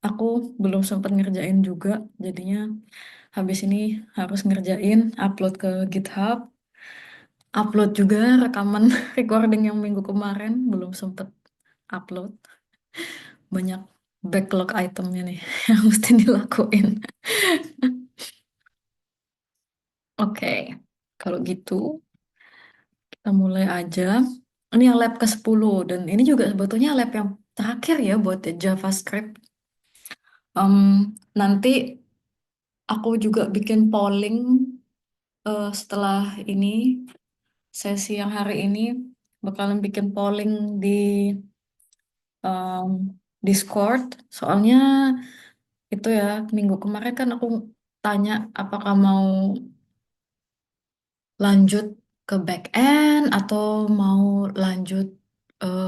Aku belum sempat ngerjain juga, jadinya habis ini harus ngerjain, upload ke GitHub, upload juga rekaman recording yang minggu kemarin, belum sempat upload. Banyak backlog itemnya nih yang mesti dilakuin. Oke, kalau gitu kita mulai aja. Ini yang lab ke-10 dan ini juga sebetulnya lab yang terakhir ya buat JavaScript. Nanti aku juga bikin polling setelah ini sesi yang hari ini bakalan bikin polling di em, Discord. Soalnya itu ya minggu kemarin kan aku tanya apakah mau lanjut ke back end atau mau lanjut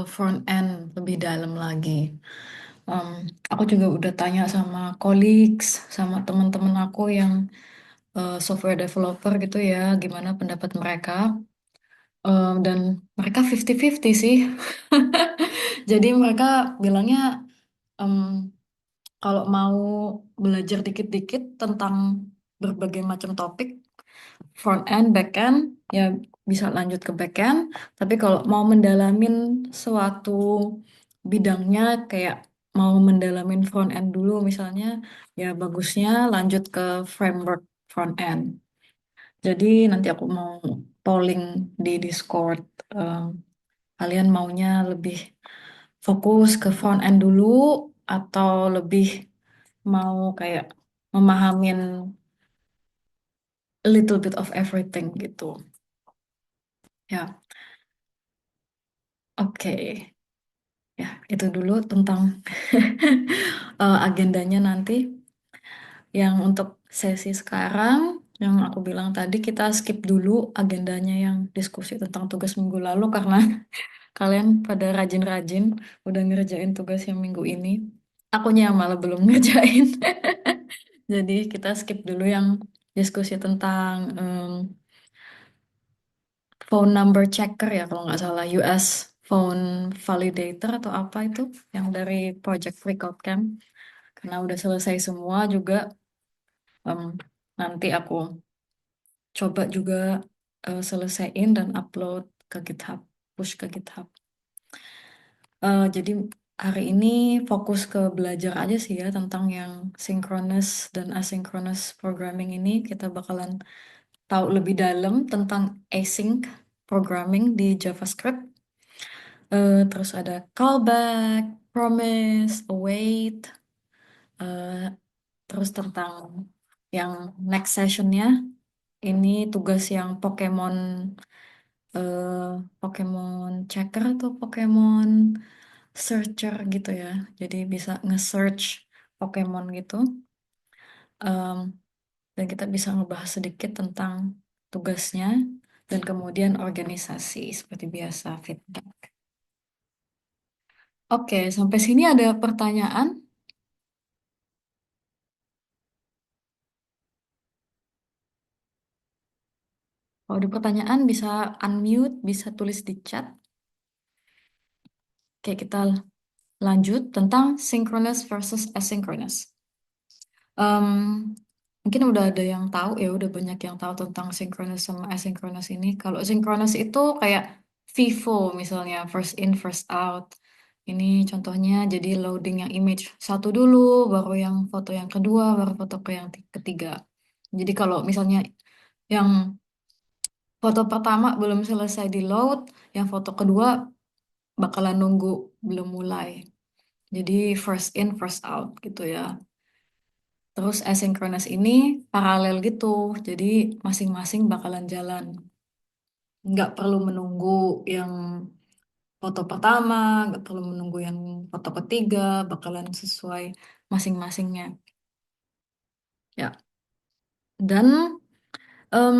front end lebih dalam lagi. Em, aku juga udah tanya sama colleagues, sama teman-teman aku yang software developer gitu ya, gimana pendapat mereka. Dan mereka 50-50 sih. Jadi mereka bilangnya em, kalau mau belajar dikit-dikit tentang berbagai macam topik, front end, back end, ya bisa lanjut ke back end. Tapi kalau mau mendalamin suatu bidangnya, kayak mau mendalamin front end dulu misalnya, ya bagusnya lanjut ke framework front end. Jadi nanti aku mau polling di Discord. em, Kalian maunya lebih fokus ke front end dulu atau lebih mau kayak memahamin a little bit of everything gitu. Ya, oke. Ya, itu dulu tentang agendanya nanti. Yang untuk sesi sekarang, yang aku bilang tadi kita skip dulu agendanya yang diskusi tentang tugas minggu lalu karena kalian pada rajin-rajin udah ngerjain tugas yang minggu ini. Akunya yang malah belum ngerjain. Jadi kita skip dulu yang diskusi tentang phone number checker ya kalau nggak salah US phone validator atau apa itu yang dari Project Freecode Camp. Karena udah selesai semua juga em, nanti aku coba juga selesaiin dan upload ke GitHub, push ke GitHub. Jadi hari ini fokus ke belajar aja sih ya tentang yang synchronous dan asynchronous programming ini. Kita bakalan tahu lebih dalam tentang async programming di JavaScript. Terus ada callback, promise, await, eh, terus tentang yang next sessionnya ini tugas yang eh, Pokemon Checker atau Pokemon Searcher gitu ya. Jadi bisa nge-search Pokemon gitu. Em, dan kita bisa ngebahas sedikit tentang tugasnya dan kemudian organisasi seperti biasa feedback. Oke, sampai sini ada pertanyaan? Kalau ada pertanyaan bisa unmute, bisa tulis di chat. Oke, kita lanjut tentang synchronous versus asynchronous. Em, mungkin udah ada yang tahu ya, udah banyak yang tahu tentang synchronous sama asynchronous ini. Kalau synchronous itu kayak FIFO misalnya, first in, first out. Ini contohnya jadi loading yang image satu dulu, baru yang foto yang kedua, baru foto ke yang ketiga. Jadi kalau misalnya yang foto pertama belum selesai di load, yang foto kedua bakalan nunggu belum mulai. Jadi first in, first out gitu ya. Terus asynchronous ini paralel gitu, jadi masing-masing bakalan jalan. Nggak perlu menunggu yang foto pertama, nggak perlu menunggu yang foto ketiga, bakalan sesuai masing-masingnya. Ya, dan em,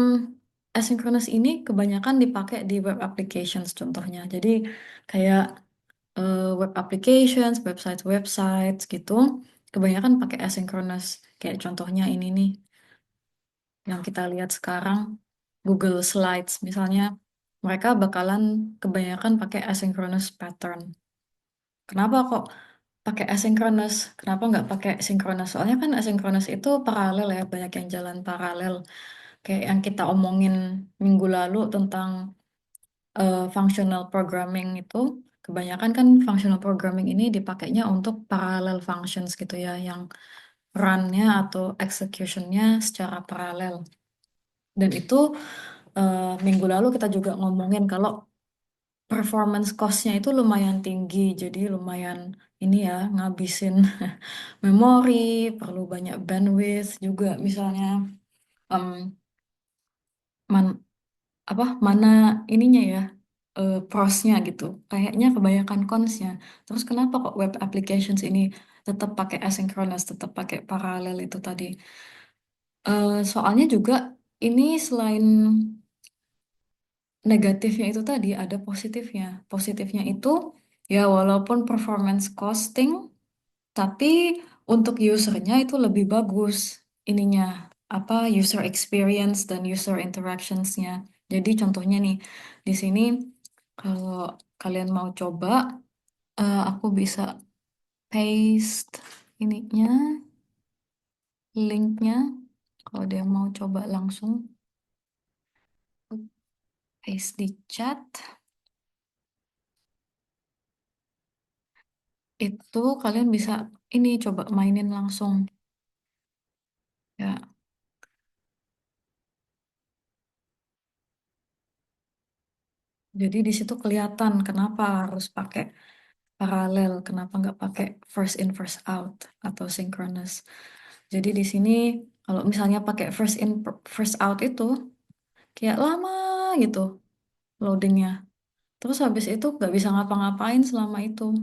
asynchronous ini kebanyakan dipakai di web applications contohnya. Jadi kayak web applications, website-websites gitu, kebanyakan pakai asynchronous. Kayak contohnya ini nih, yang kita lihat sekarang, Google Slides misalnya, mereka bakalan kebanyakan pakai asynchronous pattern. Kenapa kok pakai asynchronous. Kenapa nggak pakai synchronous? Soalnya kan asynchronous itu paralel ya, banyak yang jalan paralel. Kayak yang kita omongin minggu lalu tentang functional programming itu, kebanyakan kan functional programming ini dipakainya untuk parallel functions gitu ya, yang run-nya atau execution-nya secara paralel. Dan itu minggu lalu kita juga ngomongin kalau performance cost-nya itu lumayan tinggi, jadi lumayan ini ya ngabisin memori, perlu banyak bandwidth juga misalnya em, man, apa mana ininya ya pros-nya gitu. Kayaknya kebanyakan cons-nya. Terus kenapa kok web applications ini tetap pakai asynchronous, tetap pakai paralel itu tadi? Soalnya juga ini selain negatifnya itu tadi ada positifnya. Positifnya itu ya walaupun performance costing, tapi untuk usernya itu lebih bagus ininya apa user experience dan user interactionsnya. Jadi contohnya nih di sini kalau kalian mau coba, aku bisa paste ininya linknya. Kalau dia mau coba langsung paste di chat, itu kalian bisa ini coba mainin langsung ya. Jadi di situ kelihatan kenapa harus pakai paralel, kenapa nggak pakai first in first out atau synchronous. Jadi di sini kalau misalnya pakai first in first out itu kayak lama gitu loadingnya. Terus habis itu nggak bisa ngapa-ngapain selama itu.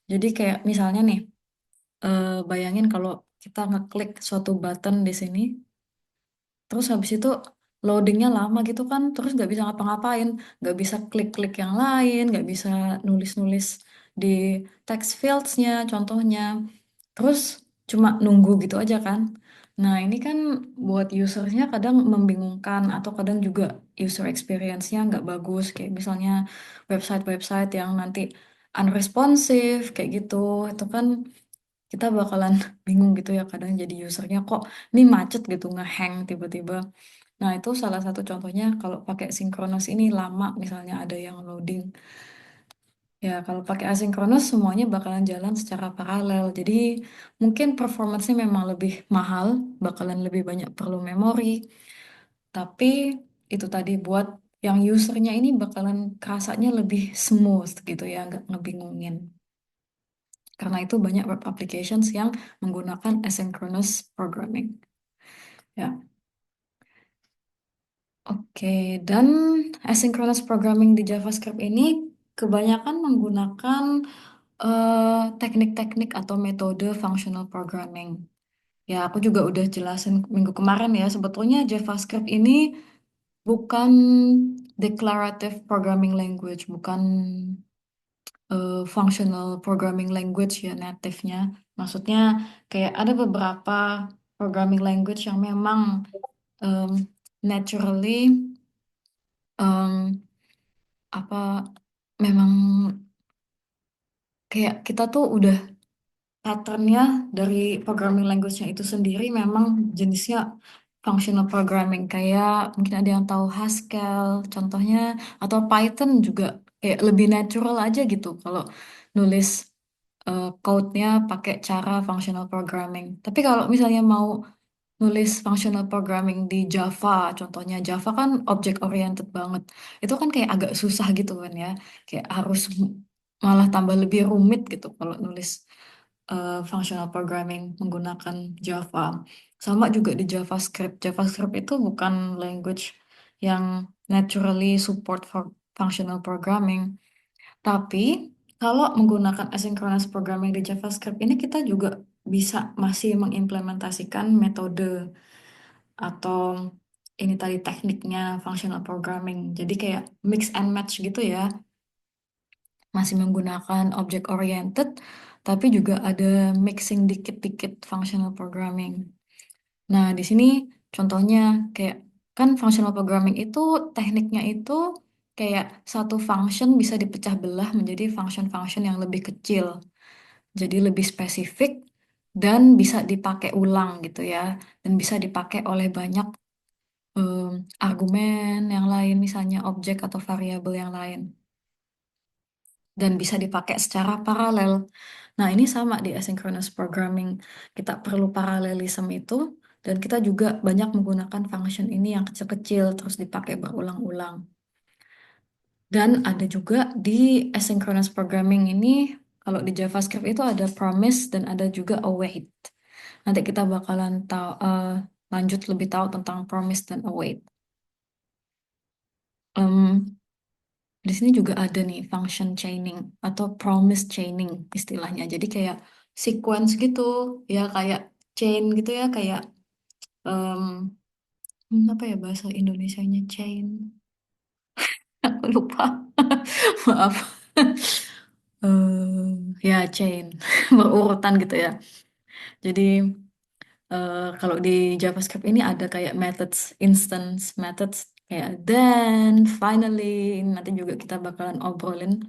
Jadi kayak misalnya nih, bayangin kalau kita ngeklik suatu button di sini, terus habis itu loadingnya lama gitu kan, terus nggak bisa ngapa-ngapain, nggak bisa klik-klik yang lain, nggak bisa nulis-nulis di text fields-nya contohnya, terus cuma nunggu gitu aja kan. Nah ini kan buat usernya kadang membingungkan atau kadang juga user experience-nya nggak bagus, kayak misalnya website-website yang nanti unresponsive kayak gitu, itu kan kita bakalan bingung gitu ya kadang jadi usernya kok ini macet gitu ngehang tiba-tiba. Nah itu salah satu contohnya kalau pakai sinkronus ini lama misalnya ada yang loading. Ya kalau pakai asinkronus semuanya bakalan jalan secara paralel. Jadi mungkin performance-nya memang lebih mahal, bakalan lebih banyak perlu memori. Tapi itu tadi buat yang usernya ini bakalan kerasanya lebih smooth gitu ya, nggak ngebingungin. Karena itu banyak web applications yang menggunakan asynchronous programming. Ya, oke. Dan asynchronous programming di JavaScript ini kebanyakan menggunakan teknik-teknik atau metode functional programming. Ya, aku juga udah jelasin minggu kemarin ya, sebetulnya JavaScript ini bukan declarative programming language, bukan functional programming language ya native-nya. Maksudnya kayak ada beberapa programming language yang memang um, naturally um, apa memang kayak kita tuh udah patternnya dari programming language-nya itu sendiri memang jenisnya functional programming kayak mungkin ada yang tahu Haskell contohnya atau Python juga kayak lebih natural aja gitu kalau nulis code-nya pakai cara functional programming. Tapi kalau misalnya mau nulis functional programming di Java, contohnya Java kan object oriented banget. Itu kan kayak agak susah gitu kan ya. Kayak harus malah tambah lebih rumit gitu kalau nulis functional programming menggunakan Java. Sama juga di JavaScript. JavaScript itu bukan language yang naturally support for functional programming. Tapi kalau menggunakan asynchronous programming di JavaScript ini kita juga bisa masih mengimplementasikan metode atau ini tadi tekniknya functional programming. Jadi kayak mix and match gitu ya. Masih menggunakan object oriented tapi juga ada mixing dikit-dikit functional programming. Nah, di sini contohnya kayak kan functional programming itu tekniknya itu kayak satu function bisa dipecah belah menjadi function-function yang lebih kecil. Jadi lebih spesifik dan bisa dipakai ulang gitu ya. Dan bisa dipakai oleh banyak em, argumen yang lain, misalnya objek atau variabel yang lain. Dan bisa dipakai secara paralel. Nah, ini sama di asynchronous programming. Kita perlu paralelisme itu, dan kita juga banyak menggunakan function ini yang kecil-kecil, terus dipakai berulang-ulang. Dan ada juga di asynchronous programming ini, kalau di JavaScript itu ada promise dan ada juga await. Nanti kita bakalan tahu, lanjut lebih tahu tentang promise dan await. Em, di sini juga ada nih function chaining atau promise chaining istilahnya. Jadi kayak sequence gitu, ya kayak chain gitu ya, kayak em, apa ya bahasa Indonesianya chain? Aku lupa. Maaf. Ya chain berurutan gitu ya. Jadi kalau di JavaScript ini ada kayak methods, instance methods kayak then, finally, nanti juga kita bakalan obrolin,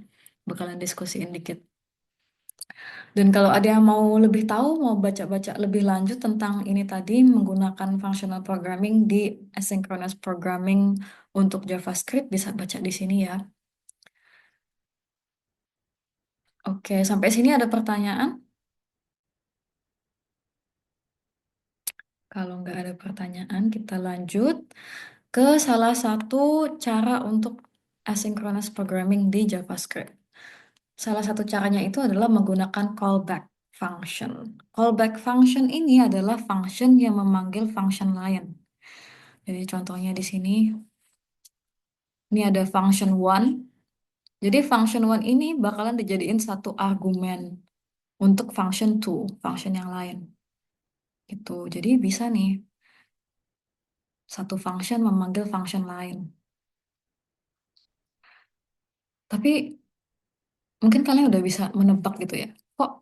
bakalan diskusiin dikit. Dan kalau ada yang mau lebih tahu, mau baca-baca lebih lanjut tentang ini tadi, menggunakan functional programming di asynchronous programming untuk JavaScript, bisa baca di sini ya. Oke, sampai sini ada pertanyaan? Kalau nggak ada pertanyaan, kita lanjut ke salah satu cara untuk asynchronous programming di JavaScript. Salah satu caranya itu adalah menggunakan callback function. Callback function ini adalah function yang memanggil function lain. Jadi contohnya di sini, ini ada function one. Jadi function one ini bakalan dijadiin satu argumen untuk function two, function yang lain. Gitu. Jadi bisa nih, satu function memanggil function lain. Tapi mungkin kalian udah bisa menebak gitu ya. Kok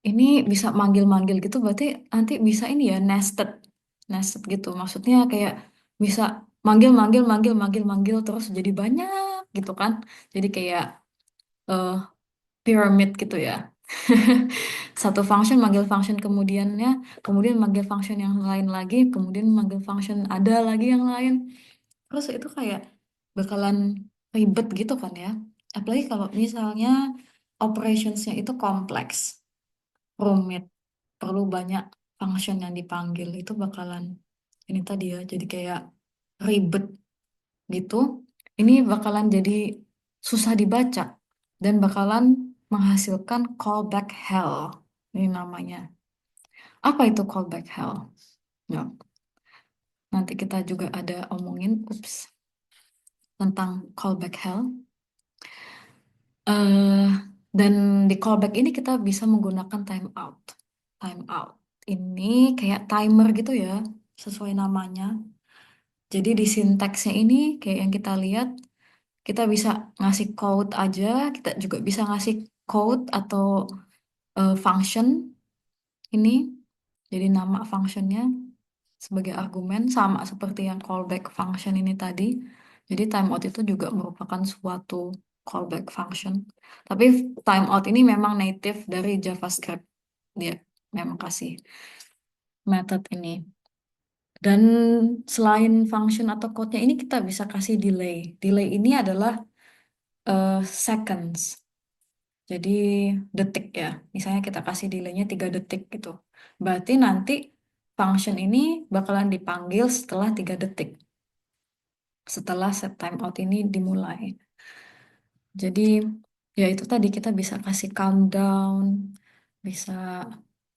ini bisa manggil-manggil gitu berarti nanti bisa ini ya nested. Nested gitu. Maksudnya kayak bisa manggil manggil manggil manggil manggil terus jadi banyak gitu kan. Jadi kayak eh pyramid gitu ya. Satu function manggil function kemudiannya, kemudian manggil function yang lain lagi, kemudian manggil function ada lagi yang lain. Terus itu kayak bakalan ribet gitu kan ya. Apalagi kalau misalnya operationsnya itu kompleks, rumit, perlu banyak function yang dipanggil, itu bakalan ini tadi ya, jadi kayak ribet gitu. Ini bakalan jadi susah dibaca dan bakalan menghasilkan callback hell. Ini namanya. Apa itu callback hell? Ya, nanti kita juga ada omongin, tentang callback hell. eh dan di callback ini kita bisa menggunakan timeout. Timeout ini kayak timer gitu ya, sesuai namanya. Jadi di sintaksnya ini kayak yang kita lihat, kita bisa ngasih code aja, kita juga bisa ngasih code atau function ini. Jadi nama functionnya sebagai argumen sama seperti yang callback function ini tadi. Jadi timeout itu juga merupakan suatu callback function. Tapi timeout ini memang native dari JavaScript. Dia memang kasih method ini. Dan selain function atau code-nya ini kita bisa kasih delay. Delay ini adalah seconds. Jadi detik ya. Misalnya kita kasih delaynya 3 detik gitu. Berarti nanti function ini bakalan dipanggil setelah 3 detik. Setelah set timeout ini dimulai. Jadi ya itu tadi kita bisa kasih countdown, bisa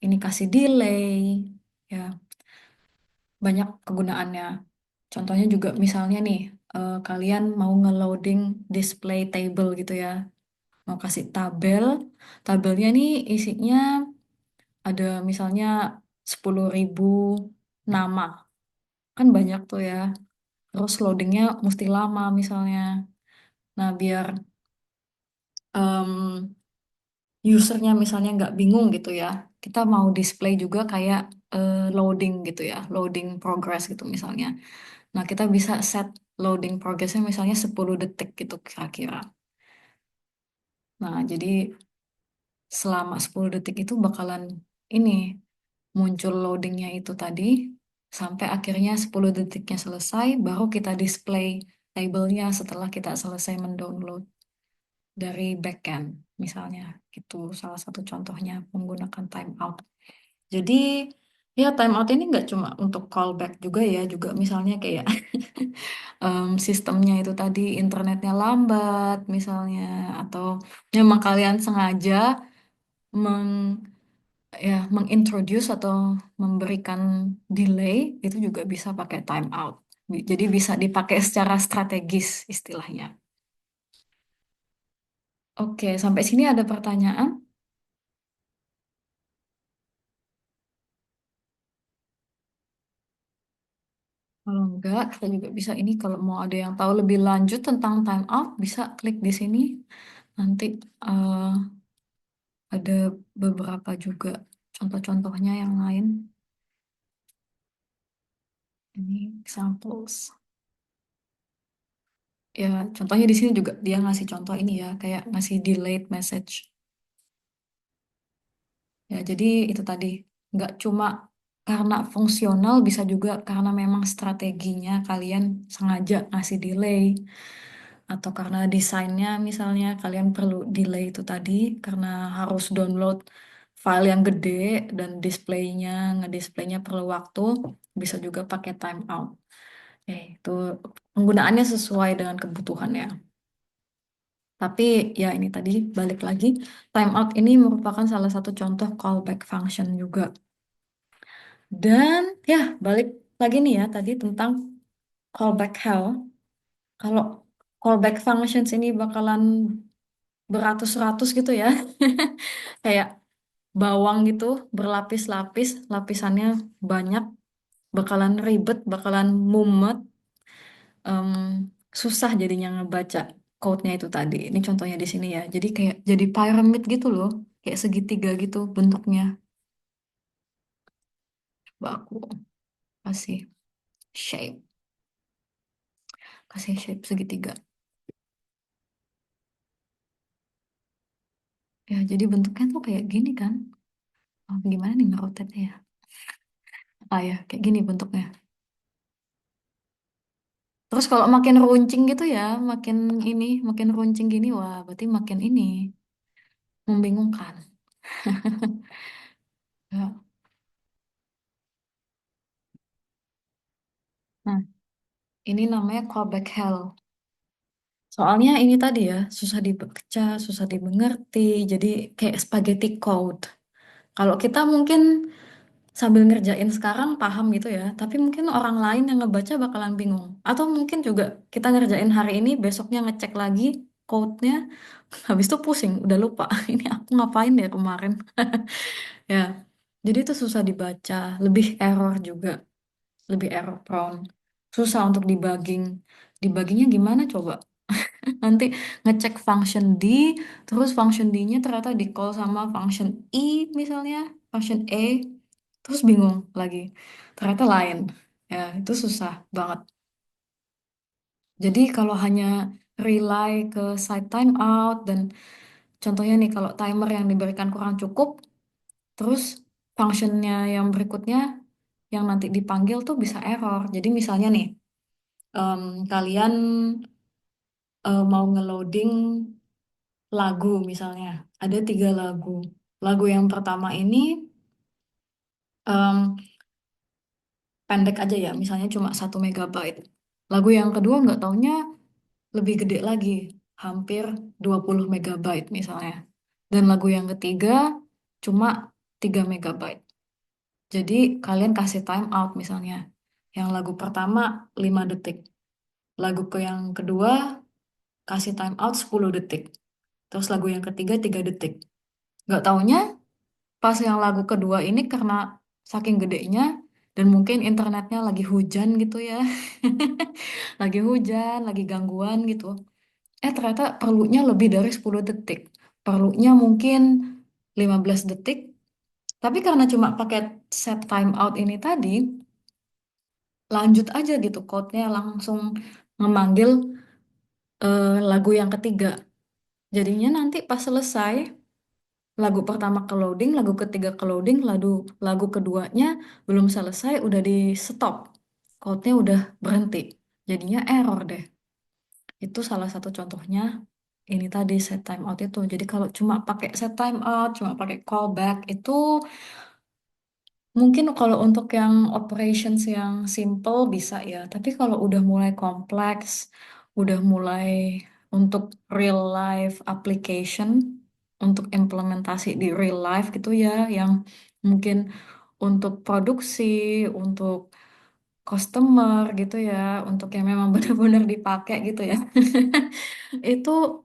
ini kasih delay, ya banyak kegunaannya. Contohnya juga misalnya nih, kalian mau nge-loading display table gitu ya, mau kasih tabel, tabelnya nih isinya ada misalnya 10.000 nama, kan banyak tuh ya. Terus loadingnya mesti lama misalnya. Nah biar em, usernya misalnya nggak bingung gitu ya, kita mau display juga kayak loading gitu ya, loading progress gitu misalnya. Nah kita bisa set loading progressnya misalnya 10 detik gitu kira-kira. Nah jadi selama 10 detik itu bakalan ini muncul loadingnya itu tadi sampai akhirnya 10 detiknya selesai baru kita display labelnya setelah kita selesai mendownload dari backend misalnya itu salah satu contohnya menggunakan timeout. Jadi ya timeout ini nggak cuma untuk callback juga ya juga misalnya kayak sistemnya itu tadi internetnya lambat misalnya atau memang kalian sengaja meng ya mengintroduce atau memberikan delay itu juga bisa pakai timeout. Jadi bisa dipakai secara strategis istilahnya. Oke, sampai sini ada pertanyaan? Kalau enggak, kita juga bisa ini kalau mau ada yang tahu lebih lanjut tentang timeout, bisa klik di sini. Nanti eh, ada beberapa juga contoh-contohnya yang lain. Ini examples. Ya, contohnya di sini juga dia ngasih contoh ini ya, kayak ngasih delayed message. Ya, jadi itu tadi nggak cuma karena fungsional, bisa juga karena memang strateginya kalian sengaja ngasih delay, atau karena desainnya misalnya kalian perlu delay itu tadi karena harus download file yang gede dan displaynya ngedisplaynya perlu waktu, bisa juga pakai timeout. Itu penggunaannya sesuai dengan kebutuhan ya. Tapi ya ini tadi balik lagi, timeout ini merupakan salah satu contoh callback function juga. Dan ya balik lagi nih ya tadi tentang callback hell. Kalau callback functions ini bakalan beratus-ratus gitu ya. Kayak bawang gitu berlapis-lapis, lapisannya banyak, bakalan ribet, bakalan mumet, em, susah jadinya ngebaca code-nya itu tadi. Ini contohnya di sini ya. Jadi kayak jadi pyramid gitu loh, kayak segitiga gitu bentuknya. Coba aku kasih shape, kasih shape segitiga. Ya, jadi bentuknya tuh kayak gini kan. Oh, gimana nih ngerotetnya ya? Ah ya, kayak gini bentuknya. Terus kalau makin runcing gitu ya, makin ini, makin runcing gini, wah berarti makin ini, membingungkan. Ya. Nah, ini namanya callback hell. Soalnya ini tadi ya, susah dibaca, susah dimengerti, jadi kayak spaghetti code. Kalau kita mungkin sambil ngerjain sekarang paham gitu ya, tapi mungkin orang lain yang ngebaca bakalan bingung. Atau mungkin juga kita ngerjain hari ini, besoknya ngecek lagi code-nya, habis itu pusing, udah lupa. Ini aku ngapain ya kemarin? Ya, jadi itu susah dibaca, lebih error juga, lebih error prone. Susah untuk debugging. Debuggingnya gimana coba? Nanti ngecek function D, terus function D-nya ternyata di call sama function I misalnya, function E, terus bingung lagi. Ternyata lain. Ya, itu susah banget. Jadi kalau hanya rely ke side timeout dan contohnya nih kalau timer yang diberikan kurang cukup, terus functionnya yang berikutnya yang nanti dipanggil tuh bisa error. Jadi misalnya nih, em, kalian mau ngeloading lagu misalnya, ada 3 lagu. Lagu yang pertama ini em, pendek aja ya, misalnya cuma 1 MB. Lagu yang kedua nggak taunya lebih gede lagi, hampir 20 MB misalnya. Dan lagu yang ketiga cuma 3 MB. Jadi kalian kasih time out misalnya. Yang lagu pertama 5 detik. Lagu ke yang kedua kasih time out 10 detik. Terus lagu yang ketiga 3 detik. Nggak taunya pas yang lagu kedua ini karena saking gedenya dan mungkin internetnya lagi hujan gitu ya. Lagi hujan, lagi gangguan gitu. Ternyata perlunya lebih dari 10 detik. Perlunya mungkin 15 detik. Tapi karena cuma pakai set time out ini tadi, lanjut aja gitu code-nya langsung memanggil lagu yang ketiga. Jadinya nanti pas selesai, lagu pertama ke loading, lagu ketiga ke loading, lagu keduanya belum selesai, udah di stop. Code-nya udah berhenti. Jadinya error deh. Itu salah satu contohnya ini tadi set timeout itu. Jadi kalau cuma pakai set timeout, cuma pakai callback itu mungkin kalau untuk yang operations yang simple bisa ya. Tapi kalau udah mulai kompleks, udah mulai untuk real life application, untuk implementasi di real life gitu ya, yang mungkin untuk produksi, untuk customer gitu ya, untuk yang memang benar-benar dipakai gitu ya. Itu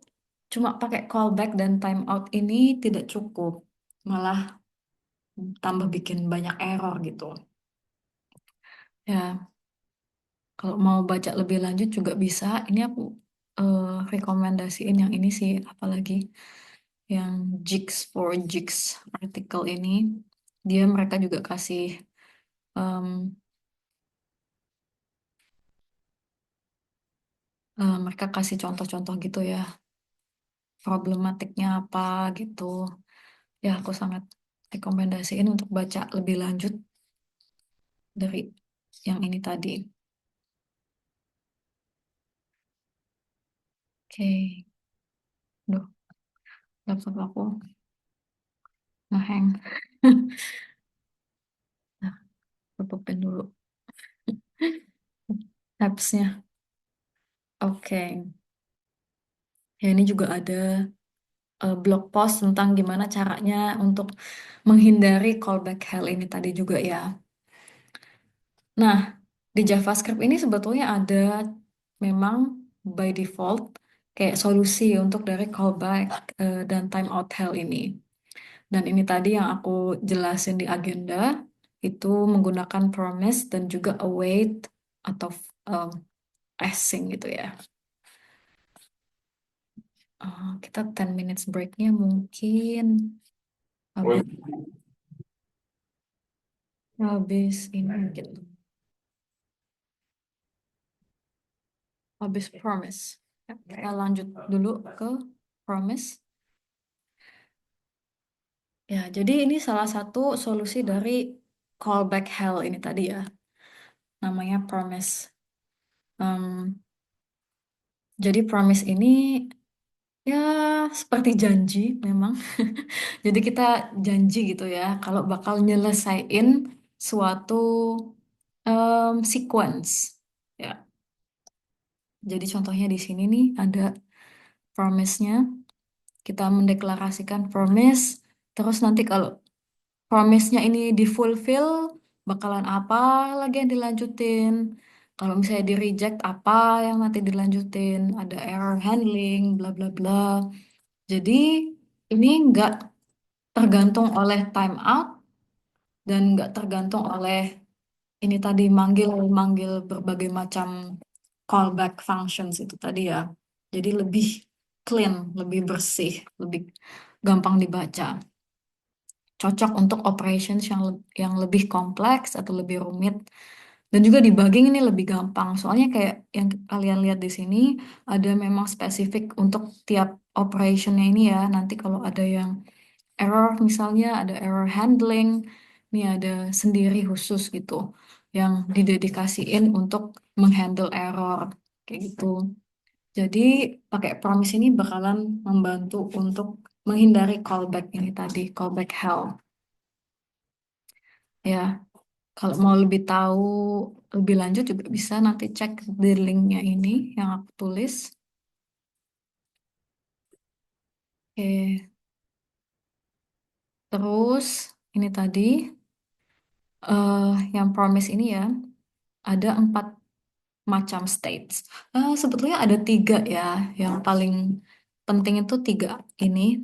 cuma pakai callback dan timeout ini tidak cukup, malah tambah bikin banyak error gitu. Ya, kalau mau baca lebih lanjut juga bisa. Ini aku eh, rekomendasiin yang ini sih, apalagi yang Jigs for Jigs artikel ini. Dia mereka juga kasih em, mereka kasih contoh-contoh gitu ya, problematiknya apa gitu. Ya, aku sangat rekomendasiin untuk baca lebih lanjut dari yang ini tadi. Oke, duh, laptop aku ngehang. Nah, tutupin dulu apps-nya. Oke, ya ini juga ada blog post tentang gimana caranya untuk menghindari callback hell ini tadi juga ya. Nah, di JavaScript ini sebetulnya ada memang by default kayak solusi untuk dari callback dan timeout hell ini. Dan ini tadi yang aku jelasin di agenda itu menggunakan promise dan juga await atau um, async gitu ya. Kita 10 minutes breaknya mungkin habis, habis ini mungkin habis promise. Ya, kita lanjut dulu ke promise. Ya, jadi ini salah satu solusi dari callback hell ini tadi ya, namanya promise. Em, jadi promise ini ya seperti janji memang. Jadi kita janji gitu ya, kalau bakal nyelesain suatu sequence. Ya, jadi contohnya di sini nih ada promise-nya. Kita mendeklarasikan promise, terus nanti kalau promise-nya ini di-fulfill, bakalan apa lagi yang dilanjutin. Kalau misalnya di-reject, apa yang nanti dilanjutin. Ada error handling, bla bla bla. Jadi ini nggak tergantung oleh timeout dan nggak tergantung oleh ini tadi manggil manggil berbagai macam callback functions itu tadi ya. Jadi lebih clean, lebih bersih, lebih gampang dibaca. Cocok untuk operations yang lebih kompleks atau lebih rumit. Dan juga debugging ini lebih gampang. Soalnya kayak yang kalian lihat di sini ada memang spesifik untuk tiap operationnya ini ya. Nanti kalau ada yang error misalnya ada error handling, ini ada sendiri khusus gitu yang didedikasiin untuk menghandle error kayak gitu. Jadi pakai promise ini bakalan membantu untuk menghindari callback ini tadi, callback hell. Ya, kalau mau lebih tahu lebih lanjut juga bisa nanti cek di linknya ini yang aku tulis. Oke, terus ini tadi eh yang promise ini ya ada 4 macam states. Sebetulnya ada 3 ya, yang paling penting itu 3 ini,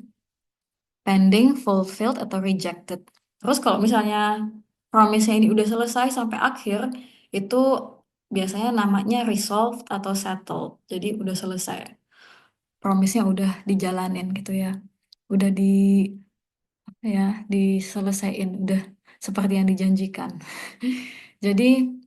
pending, fulfilled, atau rejected. Terus kalau misalnya promise-nya ini udah selesai sampai akhir, itu biasanya namanya resolved atau settled. Jadi udah selesai. Promise-nya udah dijalanin gitu ya. Udah ya, diselesaiin, udah seperti yang dijanjikan. Jadi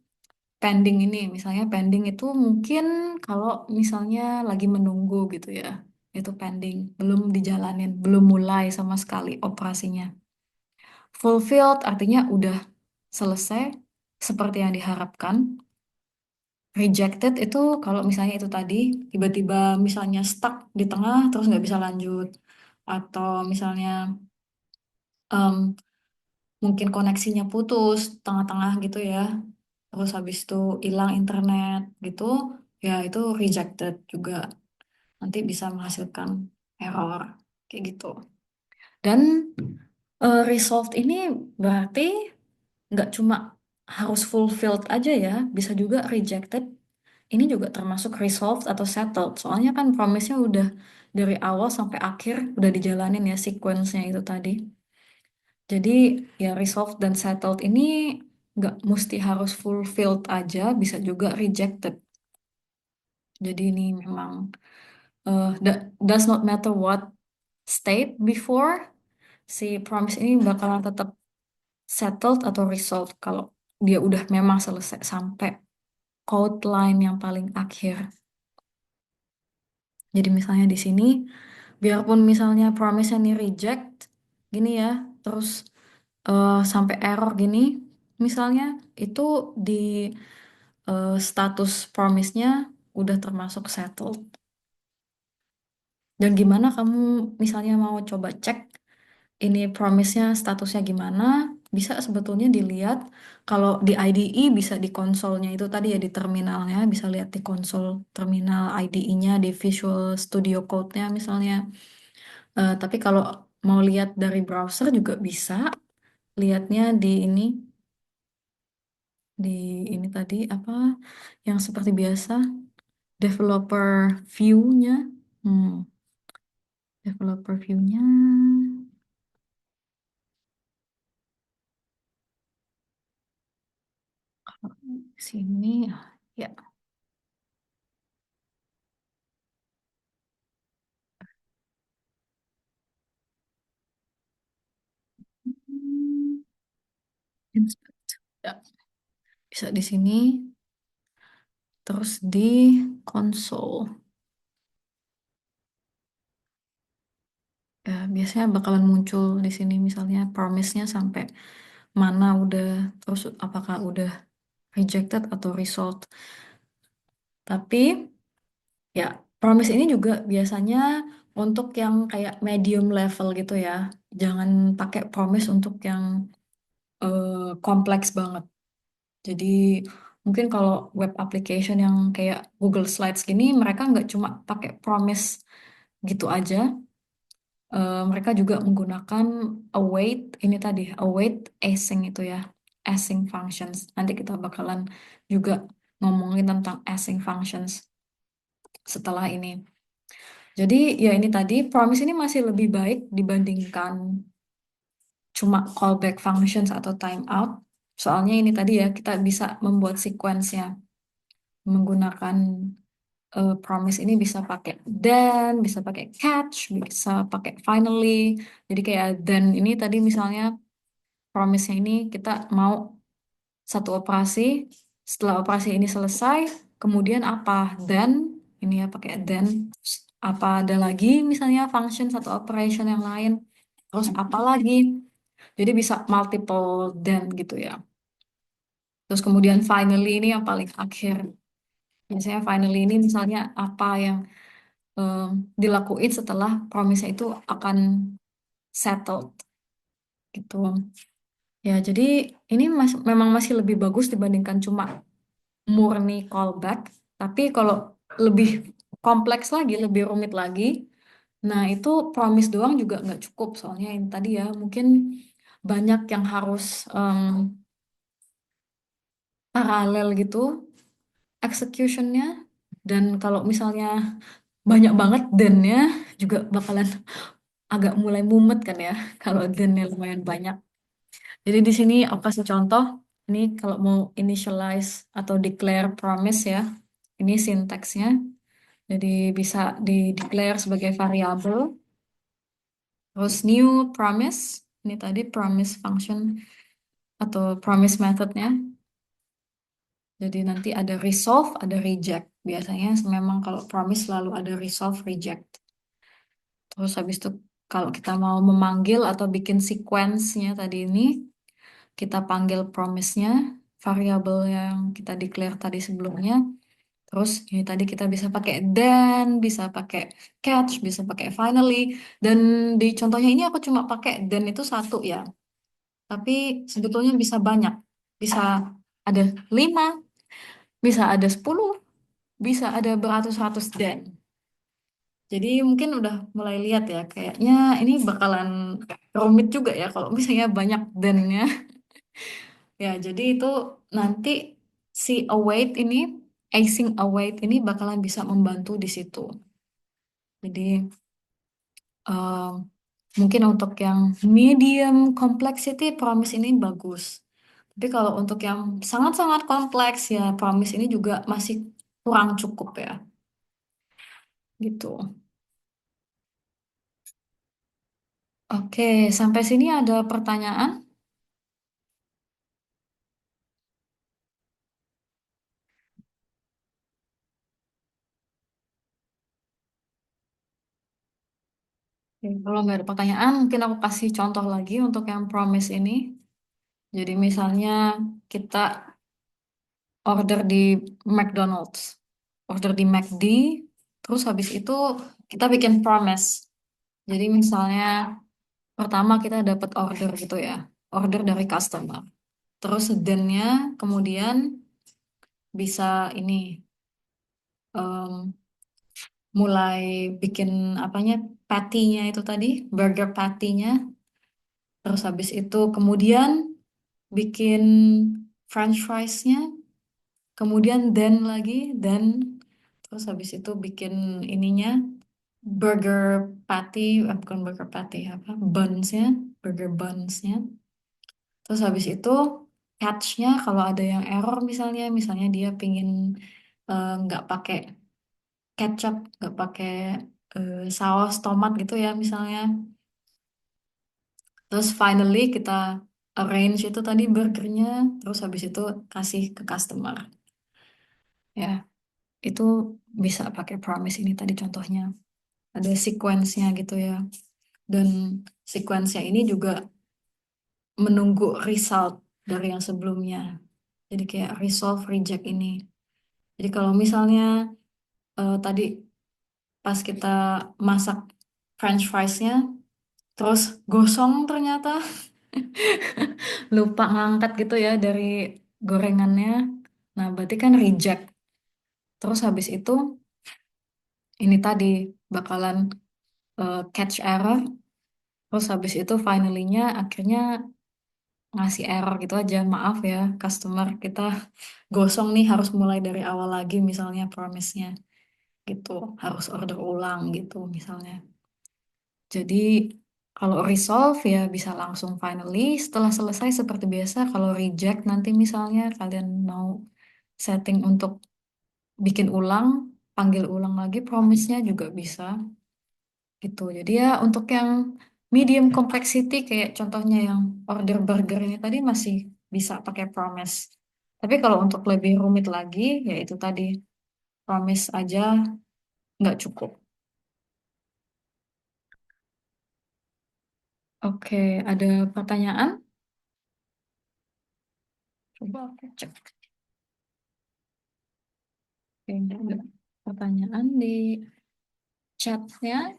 pending ini, misalnya pending itu mungkin kalau misalnya lagi menunggu gitu ya. itu pending, belum dijalanin, belum mulai sama sekali operasinya. Fulfilled artinya udah selesai seperti yang diharapkan. Rejected itu kalau misalnya itu tadi tiba-tiba misalnya stuck di tengah terus nggak bisa lanjut, atau misalnya em, mungkin koneksinya putus tengah-tengah gitu ya, terus habis itu hilang internet gitu, ya itu rejected juga, nanti bisa menghasilkan error kayak gitu. Dan resolved ini berarti nggak cuma harus fulfilled aja ya, bisa juga rejected. Ini juga termasuk resolved atau settled. Soalnya kan promise-nya udah dari awal sampai akhir udah dijalanin ya sequence-nya itu tadi. Jadi ya resolved dan settled ini nggak mesti harus fulfilled aja, bisa juga rejected. Jadi ini memang does not matter what state before, si promise ini bakalan tetap settled atau resolved kalau dia udah memang selesai sampai code line yang paling akhir. Jadi misalnya di sini, biarpun misalnya promise-nya ini reject, gini ya, terus sampai error gini, misalnya itu di status promise-nya udah termasuk settled. Dan gimana kamu misalnya mau coba cek ini promise-nya statusnya gimana, bisa sebetulnya dilihat kalau di IDE, bisa di konsolnya itu tadi ya, di terminalnya, bisa lihat di konsol terminal IDE-nya, di Visual Studio Code-nya misalnya. Tapi kalau mau lihat dari browser juga bisa lihatnya di ini tadi apa yang seperti biasa, developer view-nya. Hmm, developer view-nya sini ya. Hmm, inspect. Ya, bisa di sini, terus di konsol. Ya, biasanya bakalan muncul di sini misalnya promise-nya sampai mana udah, terus apakah udah rejected atau resolved. Tapi ya, promise ini juga biasanya untuk yang kayak medium level gitu ya. Jangan pakai promise untuk yang kompleks banget. Jadi mungkin kalau web application yang kayak Google Slides gini, mereka nggak cuma pakai promise gitu aja. Mereka juga menggunakan await, ini tadi await async itu ya, async functions. Nanti kita bakalan juga ngomongin tentang async functions setelah ini. Jadi ya ini tadi promise ini masih lebih baik dibandingkan cuma callback functions atau timeout. Soalnya ini tadi ya kita bisa membuat sequence-nya menggunakan promise ini, bisa pakai then, bisa pakai catch, bisa pakai finally. Jadi kayak then ini tadi misalnya promise-nya ini kita mau satu operasi, setelah operasi ini selesai, kemudian apa? Then, ini ya pakai then. Terus apa ada lagi misalnya function satu operation yang lain, terus apa lagi? Jadi bisa multiple then gitu ya. Terus kemudian finally ini yang paling akhir. Biasanya finally ini misalnya apa yang em, dilakuin setelah promise itu akan settled gitu. Ya, jadi ini memang masih lebih bagus dibandingkan cuma murni callback. Tapi kalau lebih kompleks lagi, lebih rumit lagi, nah itu promise doang juga nggak cukup. Soalnya yang tadi ya, mungkin banyak yang harus paralel gitu executionnya. Dan kalau misalnya banyak banget dan-nya juga bakalan agak mulai mumet kan ya, kalau dan-nya lumayan banyak. Jadi di sini aku kasih contoh. Ini kalau mau initialize atau declare promise ya, ini sintaksnya. Jadi bisa di declare sebagai variabel. Terus new promise. Ini tadi promise function atau promise methodnya. Jadi nanti ada resolve, ada reject. Biasanya memang kalau promise selalu ada resolve, reject. Terus habis itu kalau kita mau memanggil atau bikin sequence-nya tadi ini, kita panggil promise-nya, variabel yang kita declare tadi sebelumnya. Terus ini tadi kita bisa pakai then, bisa pakai catch, bisa pakai finally. Dan di contohnya ini aku cuma pakai then itu satu ya. Tapi sebetulnya bisa banyak. Bisa ada 5, bisa ada 10, bisa ada beratus-ratus then. Jadi mungkin udah mulai lihat ya, kayaknya ini bakalan rumit juga ya kalau misalnya banyak then-nya. Ya, jadi itu nanti si await ini, async await ini bakalan bisa membantu di situ. Jadi um, mungkin untuk yang medium complexity promise ini bagus. Tapi kalau untuk yang sangat-sangat kompleks ya promise ini juga masih kurang cukup ya, gitu. Oke, sampai sini ada pertanyaan? Oke, kalau nggak ada pertanyaan, mungkin aku kasih contoh lagi untuk yang promise ini. Jadi misalnya kita order di McDonald's, order di McD, terus habis itu kita bikin promise. Jadi misalnya pertama kita dapat order gitu ya, order dari customer. Terus then-nya kemudian bisa ini em, mulai bikin apanya patty-nya itu tadi, burger patty-nya. Terus habis itu kemudian bikin French fries-nya, kemudian then lagi, then terus habis itu bikin ininya burger patty, bukan burger patty apa, buns-nya, burger buns-nya. Terus habis itu catch-nya kalau ada yang error misalnya dia pingin nggak pakai kecap, nggak pakai saus tomat gitu ya misalnya. Terus finally kita arrange itu tadi burgernya, terus habis itu kasih ke customer. Ya, itu bisa pakai promise ini tadi contohnya. Ada sequence-nya gitu ya. Dan sequence-nya ini juga menunggu result dari yang sebelumnya. Jadi kayak resolve reject ini. Jadi kalau misalnya tadi pas kita masak French fries-nya, terus gosong ternyata, lupa ngangkat gitu ya dari gorengannya. Nah, berarti kan reject. Terus habis itu ini tadi bakalan catch error. Terus habis itu finally-nya akhirnya ngasih error gitu aja. Maaf ya, customer kita gosong nih harus mulai dari awal lagi misalnya promise-nya gitu. Harus order ulang gitu misalnya. Jadi kalau resolve ya bisa langsung finally setelah selesai seperti biasa. Kalau reject nanti misalnya kalian mau setting untuk bikin ulang, panggil ulang lagi promise-nya juga bisa gitu. Jadi ya untuk yang medium complexity kayak contohnya yang order burger ini tadi masih bisa pakai promise. Tapi kalau untuk lebih rumit lagi ya itu tadi promise aja nggak cukup. Oke, ada pertanyaan? Coba aku cek. Oke, nggak ada pertanyaan di chatnya.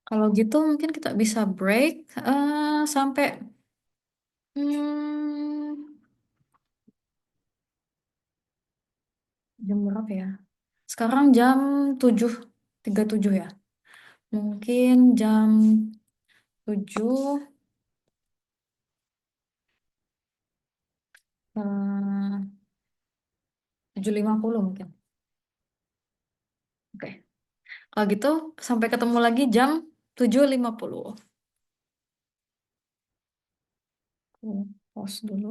Kalau gitu mungkin kita bisa break sampai hmm, jam berapa ya? Sekarang jam 7:37 ya. Mungkin jam 7, 7:50 mungkin. Oke. Kalau gitu sampai ketemu lagi jam 7:50. Aku pause dulu.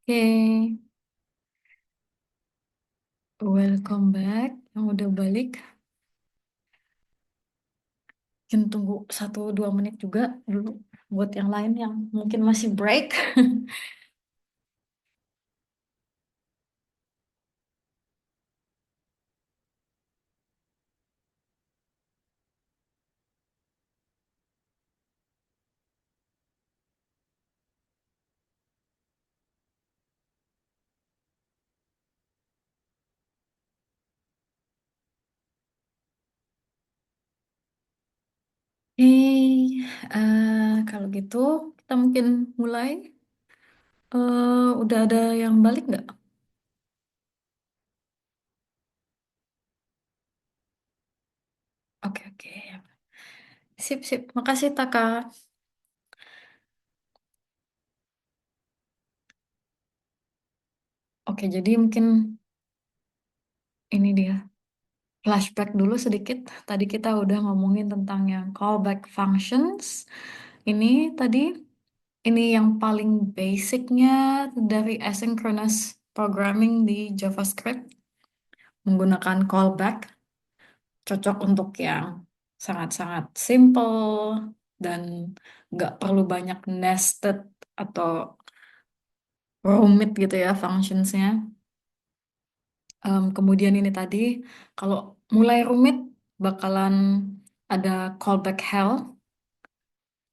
Oke, welcome back. Yang udah balik, mungkin tunggu 1-2 menit juga dulu buat yang lain yang mungkin masih break. Kalau gitu kita mungkin mulai. Udah ada yang balik nggak? Oke, oke. Sip, sip. Makasih, Taka. Oke, jadi mungkin ini dia. Flashback dulu sedikit. Tadi kita udah ngomongin tentang yang callback functions. Ini tadi, ini yang paling basicnya dari asynchronous programming di JavaScript. Menggunakan callback. Cocok untuk yang sangat-sangat simple dan nggak perlu banyak nested atau rumit gitu ya functionsnya. Kemudian ini tadi, kalau mulai rumit bakalan ada callback hell.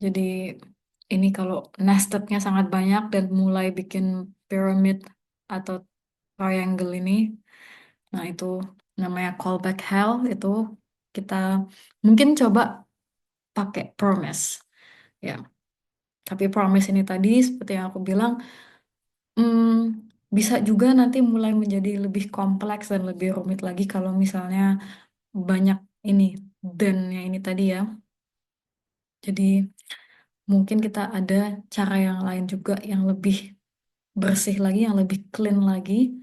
Jadi ini kalau nestednya sangat banyak dan mulai bikin pyramid atau triangle ini, nah itu namanya callback hell. Itu kita mungkin coba pakai promise. Ya, tapi promise ini tadi seperti yang aku bilang, hmm, bisa juga nanti mulai menjadi lebih kompleks dan lebih rumit lagi kalau misalnya banyak ini dan-nya ini tadi ya. Jadi mungkin kita ada cara yang lain juga yang lebih bersih lagi, yang lebih clean lagi,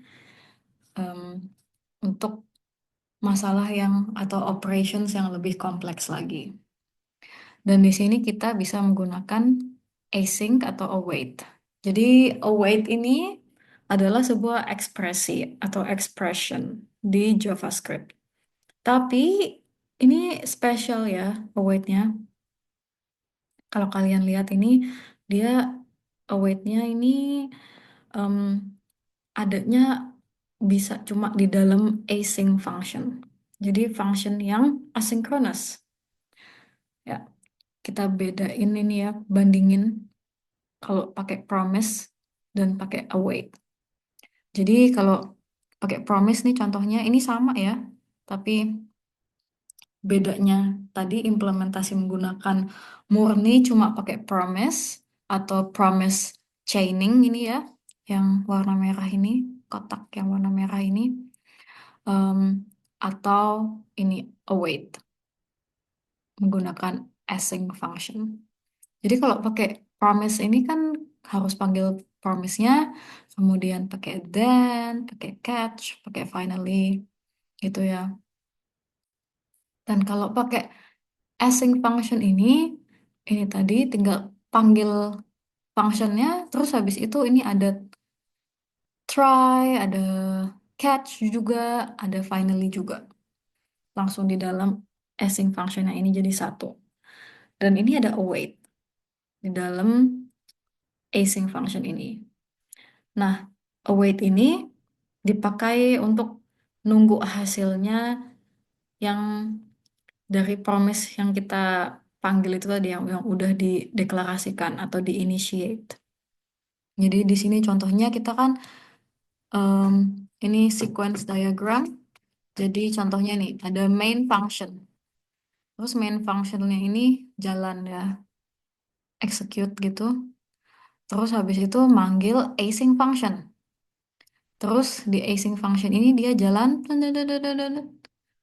em, untuk masalah yang atau operations yang lebih kompleks lagi. Dan di sini kita bisa menggunakan async atau await. Jadi await ini adalah sebuah ekspresi atau expression di JavaScript. Tapi ini spesial ya awaitnya. Kalau kalian lihat ini, dia awaitnya ini em, adanya bisa cuma di dalam async function. Jadi function yang asynchronous. Ya, kita bedain ini ya, bandingin kalau pakai promise dan pakai await. Jadi kalau pakai promise nih contohnya ini sama ya, tapi bedanya tadi implementasi menggunakan murni cuma pakai promise atau promise chaining ini ya, yang warna merah ini, kotak yang warna merah ini, em, atau ini await menggunakan async function. Jadi kalau pakai promise ini kan harus panggil promise-nya, kemudian pakai then, pakai catch, pakai finally gitu ya. Dan kalau pakai async function ini tadi tinggal panggil functionnya, terus habis itu ini ada try, ada catch juga, ada finally juga. Langsung di dalam async functionnya ini jadi satu. Dan ini ada await di dalam async function ini. Nah, await ini dipakai untuk nunggu hasilnya yang dari promise yang kita panggil itu tadi yang udah dideklarasikan atau di-initiate. Jadi di sini contohnya kita kan em, ini sequence diagram. Jadi contohnya nih ada main function. Terus main functionnya ini jalan ya, execute gitu. Terus habis itu manggil async function. Terus di async function ini dia jalan,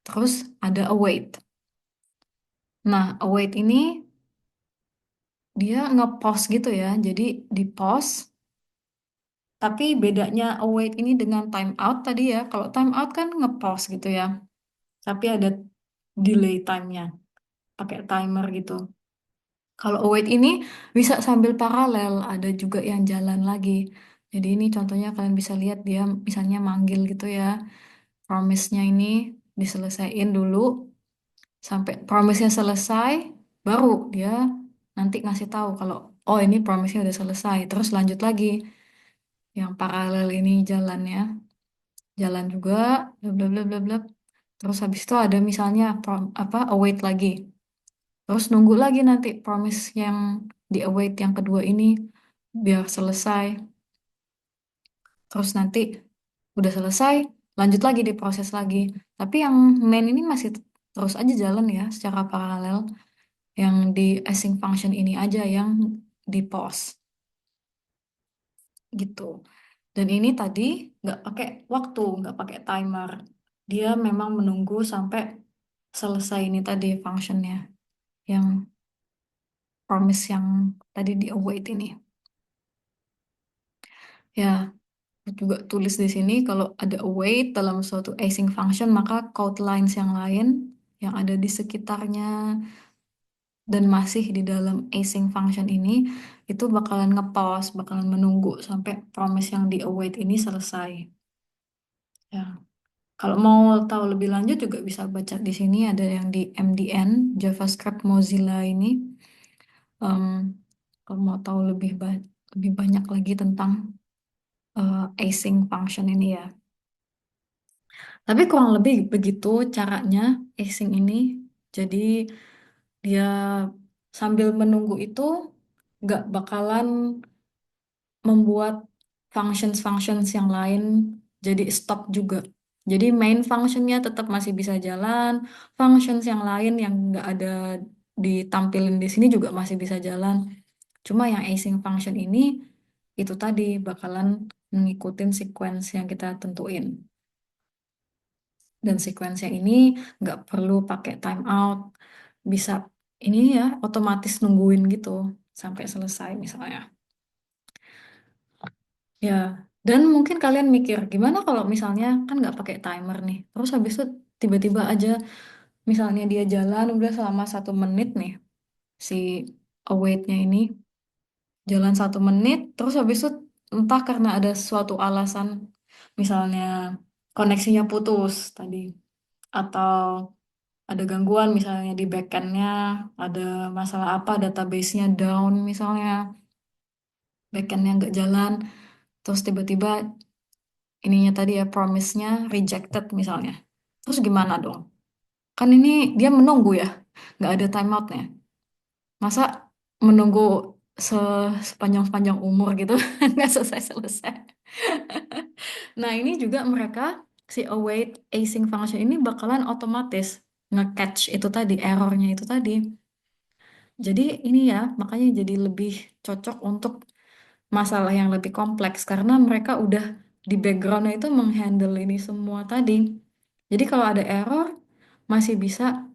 terus ada await. Nah, await ini dia nge-pause gitu ya. Jadi di pause, tapi bedanya await ini dengan timeout tadi ya. Kalau timeout kan nge-pause gitu ya. Tapi ada delay time-nya, pakai timer gitu. Kalau await ini bisa sambil paralel, ada juga yang jalan lagi. Jadi ini contohnya kalian bisa lihat dia misalnya manggil gitu ya. Promise-nya ini diselesaikan dulu sampai promise-nya selesai, baru dia nanti ngasih tahu kalau oh ini promise-nya udah selesai. Terus lanjut lagi yang paralel ini jalannya, jalan juga, bla bla bla bla bla. Terus habis itu ada misalnya await lagi. Terus nunggu lagi nanti promise yang di await yang kedua ini biar selesai. Terus nanti udah selesai, lanjut lagi diproses lagi. Tapi yang main ini masih terus aja jalan ya secara paralel. Yang di async function ini aja yang di pause gitu. Dan ini tadi nggak pakai waktu, nggak pakai timer. Dia memang menunggu sampai selesai ini tadi functionnya, yang promise yang tadi di await ini. Ya, aku juga tulis di sini kalau ada await dalam suatu async function, maka code lines yang lain yang ada di sekitarnya dan masih di dalam async function ini itu bakalan nge-pause, bakalan menunggu sampai promise yang di await ini selesai. Ya, kalau mau tahu lebih lanjut juga bisa baca di sini ada yang di MDN JavaScript Mozilla ini. Em, Kalau mau tahu lebih banyak lagi tentang async function ini ya. Tapi kurang lebih begitu caranya async ini. Jadi dia sambil menunggu itu nggak bakalan membuat functions-functions yang lain jadi stop juga. Jadi main functionnya tetap masih bisa jalan, functions yang lain yang nggak ada ditampilin di sini juga masih bisa jalan. Cuma yang async function ini itu tadi bakalan ngikutin sequence yang kita tentuin. Dan sequence yang ini nggak perlu pakai timeout, bisa ini ya otomatis nungguin gitu sampai selesai misalnya. Ya, dan mungkin kalian mikir, gimana kalau misalnya kan nggak pakai timer nih, terus habis itu tiba-tiba aja misalnya dia jalan udah selama 1 menit nih, si await-nya ini jalan 1 menit, terus habis itu entah karena ada suatu alasan, misalnya koneksinya putus tadi, atau ada gangguan misalnya di backend-nya, ada masalah apa, database-nya down misalnya, backend-nya nggak jalan, terus tiba-tiba ininya tadi ya promise-nya rejected misalnya. Terus gimana dong? Kan ini dia menunggu ya, nggak ada timeoutnya. Masa menunggu se sepanjang-panjang umur gitu nggak selesai-selesai. Nah ini juga mereka si await async function ini bakalan otomatis nge-catch itu tadi errornya itu tadi. Jadi ini ya makanya jadi lebih cocok untuk masalah yang lebih kompleks karena mereka udah di backgroundnya itu menghandle ini semua tadi. Jadi kalau ada error masih bisa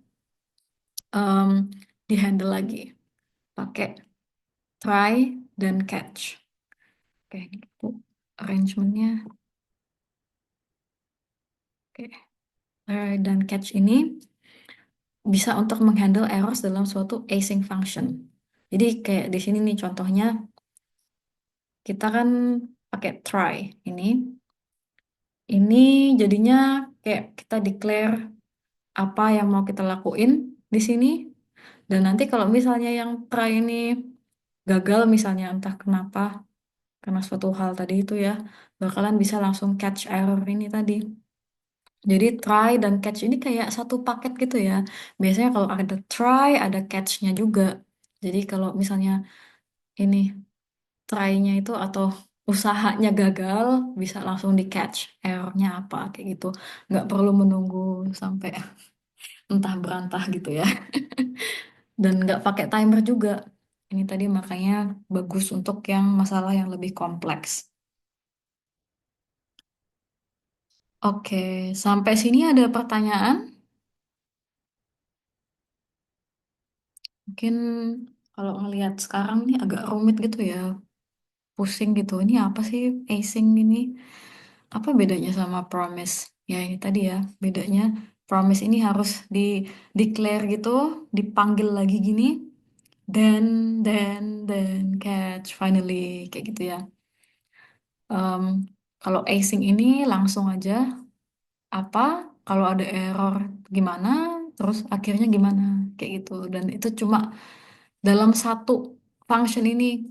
em, dihandle lagi pakai try dan catch. Oke, gitu arrangementnya. Oke, try dan catch ini bisa untuk menghandle errors dalam suatu async function. Jadi kayak di sini nih contohnya kita kan pakai try ini. Ini jadinya kayak kita declare apa yang mau kita lakuin di sini. Dan nanti kalau misalnya yang try ini gagal misalnya entah kenapa, karena suatu hal tadi itu ya, bakalan bisa langsung catch error ini tadi. Jadi try dan catch ini kayak satu paket gitu ya. Biasanya kalau ada try, ada catch-nya juga. Jadi kalau misalnya ini try-nya itu atau usahanya gagal, bisa langsung di catch errornya apa kayak gitu. Nggak perlu menunggu sampai entah berantah gitu ya. Dan nggak pakai timer juga. Ini tadi makanya bagus untuk yang masalah yang lebih kompleks. Oke, sampai sini ada pertanyaan? Mungkin kalau ngelihat sekarang nih agak rumit gitu ya, pusing gitu. Ini apa sih async ini? Apa bedanya sama promise? Ya ini tadi ya, bedanya promise ini harus di declare gitu, dipanggil lagi gini, then catch finally kayak gitu ya. Em, Kalau async ini langsung aja apa, kalau ada error gimana, terus akhirnya gimana, kayak gitu. Dan itu cuma dalam satu function ini.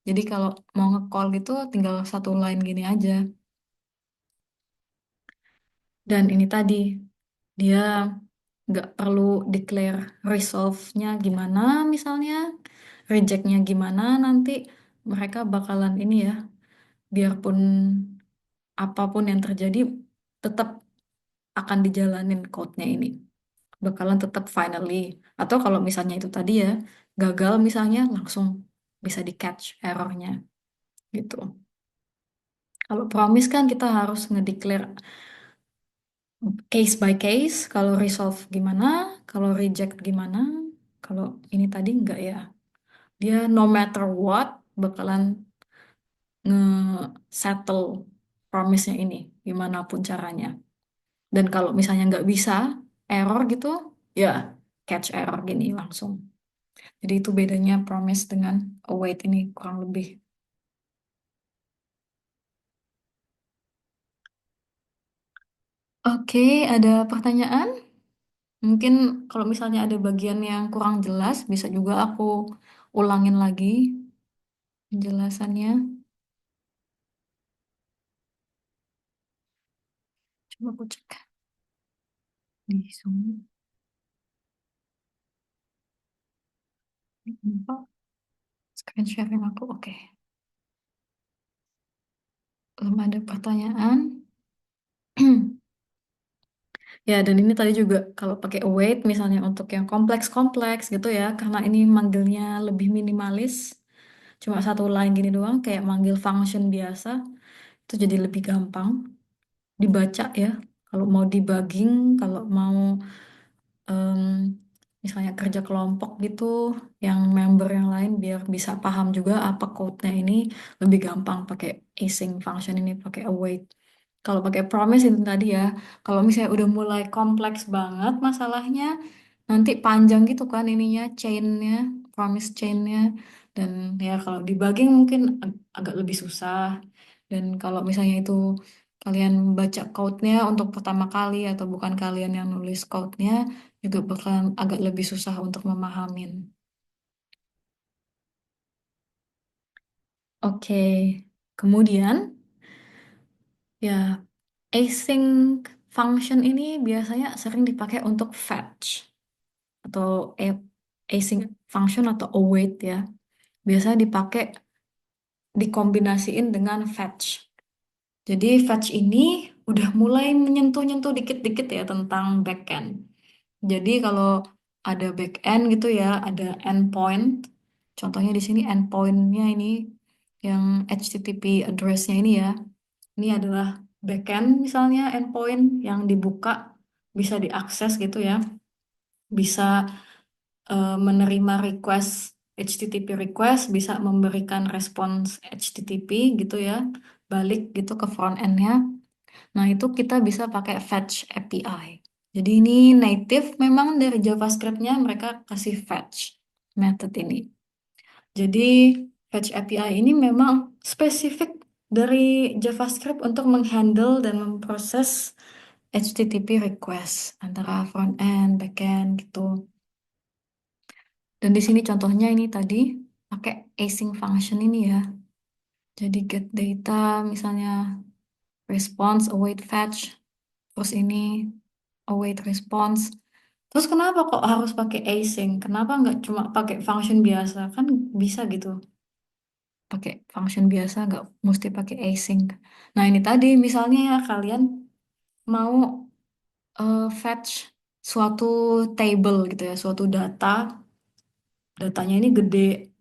Jadi kalau mau nge-call gitu tinggal satu line gini aja. Dan ini tadi dia nggak perlu declare resolve-nya gimana misalnya, reject-nya gimana nanti mereka bakalan ini ya, biarpun apapun yang terjadi tetap akan dijalanin code-nya ini. Bakalan tetap finally. Atau kalau misalnya itu tadi ya, gagal misalnya langsung bisa di-catch errornya gitu. Kalau promise kan kita harus ngedeclare case by case, kalau resolve gimana, kalau reject gimana, kalau ini tadi enggak ya. Dia no matter what bakalan nge-settle promise-nya ini, gimana pun caranya. Dan kalau misalnya nggak bisa, error gitu, ya catch error gini langsung. Jadi itu bedanya promise dengan await ini kurang lebih. Oke, ada pertanyaan? Mungkin kalau misalnya ada bagian yang kurang jelas, bisa juga aku ulangin lagi penjelasannya. Coba aku cek di Zoom. Apa? Screen sharing aku, oke. Belum ada pertanyaan. Ya, dan ini tadi juga kalau pakai await, misalnya untuk yang kompleks-kompleks gitu ya, karena ini manggilnya lebih minimalis, cuma satu line gini doang, kayak manggil function biasa, itu jadi lebih gampang dibaca ya. Kalau mau debugging, kalau mau em, misalnya kerja kelompok gitu, yang member yang lain biar bisa paham juga apa code-nya ini, lebih gampang pakai async function ini, pakai await. Kalau pakai promise itu tadi ya, kalau misalnya udah mulai kompleks banget masalahnya, nanti panjang gitu kan ininya, chainnya, promise chainnya. Dan ya kalau debugging mungkin agak lebih susah. Dan kalau misalnya itu kalian baca code-nya untuk pertama kali atau bukan kalian yang nulis code-nya, juga bakalan agak lebih susah untuk memahamin. Oke, kemudian ya async function ini biasanya sering dipakai untuk fetch atau async function atau await ya. Biasanya dipakai dikombinasiin dengan fetch. Jadi fetch ini udah mulai menyentuh-nyentuh dikit-dikit ya tentang backend. Jadi kalau ada backend gitu ya, ada endpoint. Contohnya di sini endpointnya ini yang HTTP address-nya ini ya. Ini adalah backend misalnya endpoint yang dibuka bisa diakses gitu ya. Bisa menerima request HTTP request, bisa memberikan respons HTTP gitu ya. Balik gitu ke front end-nya. Nah, itu kita bisa pakai fetch API. Jadi ini native memang dari JavaScript-nya mereka kasih fetch method ini. Jadi fetch API ini memang spesifik dari JavaScript untuk menghandle dan memproses HTTP request antara front end, back end gitu. Dan di sini contohnya ini tadi pakai async function ini ya. Jadi get data misalnya response await fetch, terus ini await response. Terus kenapa kok harus pakai async? Kenapa nggak cuma pakai function biasa? Kan bisa gitu. Pakai function biasa nggak mesti pakai async. Nah ini tadi misalnya ya kalian mau fetch suatu table gitu ya, suatu data, datanya ini gede.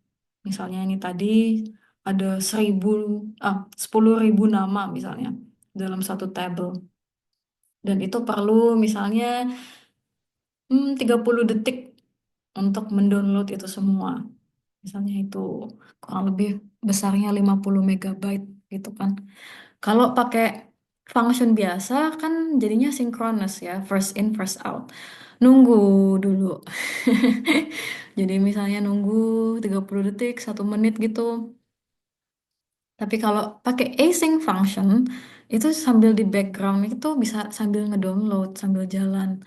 Misalnya ini tadi ada 10.000 nama misalnya dalam satu table. Dan itu perlu misalnya 30 detik untuk mendownload itu semua. Misalnya itu kurang lebih besarnya 50 megabyte gitu kan. Kalau pakai function biasa kan jadinya sinkronus ya, first in, first out. Nunggu dulu. Jadi misalnya nunggu 30 detik, 1 menit gitu. Tapi kalau pakai async function, itu sambil di background itu bisa sambil ngedownload, sambil jalan.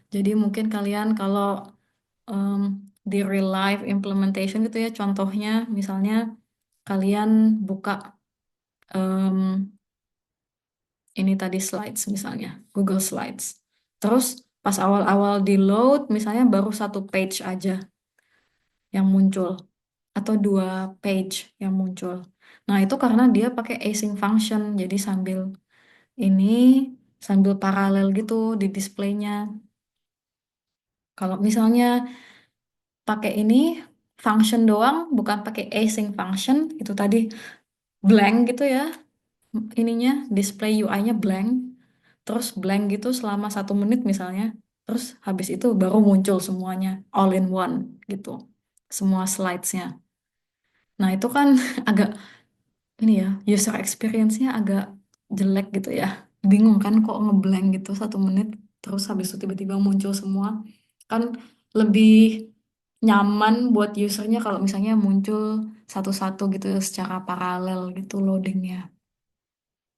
Jadi mungkin kalian kalau em, di real life implementation gitu ya, contohnya misalnya kalian buka em, ini tadi slides misalnya, Google Slides. Terus pas awal-awal di load, misalnya baru satu page aja yang muncul atau dua page yang muncul. Nah, itu karena dia pakai async function, jadi ini sambil paralel gitu di displaynya. Kalau misalnya pakai ini function doang, bukan pakai async function, itu tadi blank gitu ya, ininya display UI-nya blank, terus blank gitu selama 1 menit misalnya, terus habis itu baru muncul semuanya all in one gitu, semua slides-nya. Nah, itu kan agak ini ya, user experience-nya agak jelek gitu ya. Bingung kan kok ngeblank gitu 1 menit, terus habis itu tiba-tiba muncul semua. Kan lebih nyaman buat usernya kalau misalnya muncul satu-satu gitu secara paralel gitu loadingnya.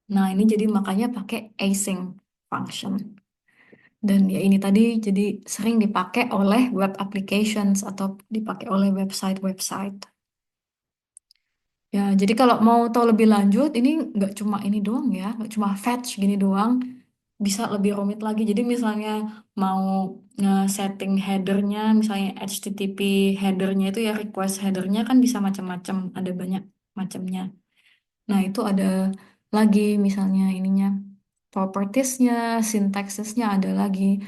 Nah, ini jadi makanya pakai async function. Dan ya ini tadi jadi sering dipakai oleh web applications atau dipakai oleh website-website. Ya, jadi kalau mau tahu lebih lanjut, ini nggak cuma ini doang ya, nggak cuma fetch gini doang, bisa lebih rumit lagi. Jadi misalnya mau nge-setting headernya, misalnya HTTP headernya itu ya request headernya kan bisa macam-macam, ada banyak macamnya. Nah itu ada lagi misalnya ininya, propertiesnya, sintaksisnya ada lagi,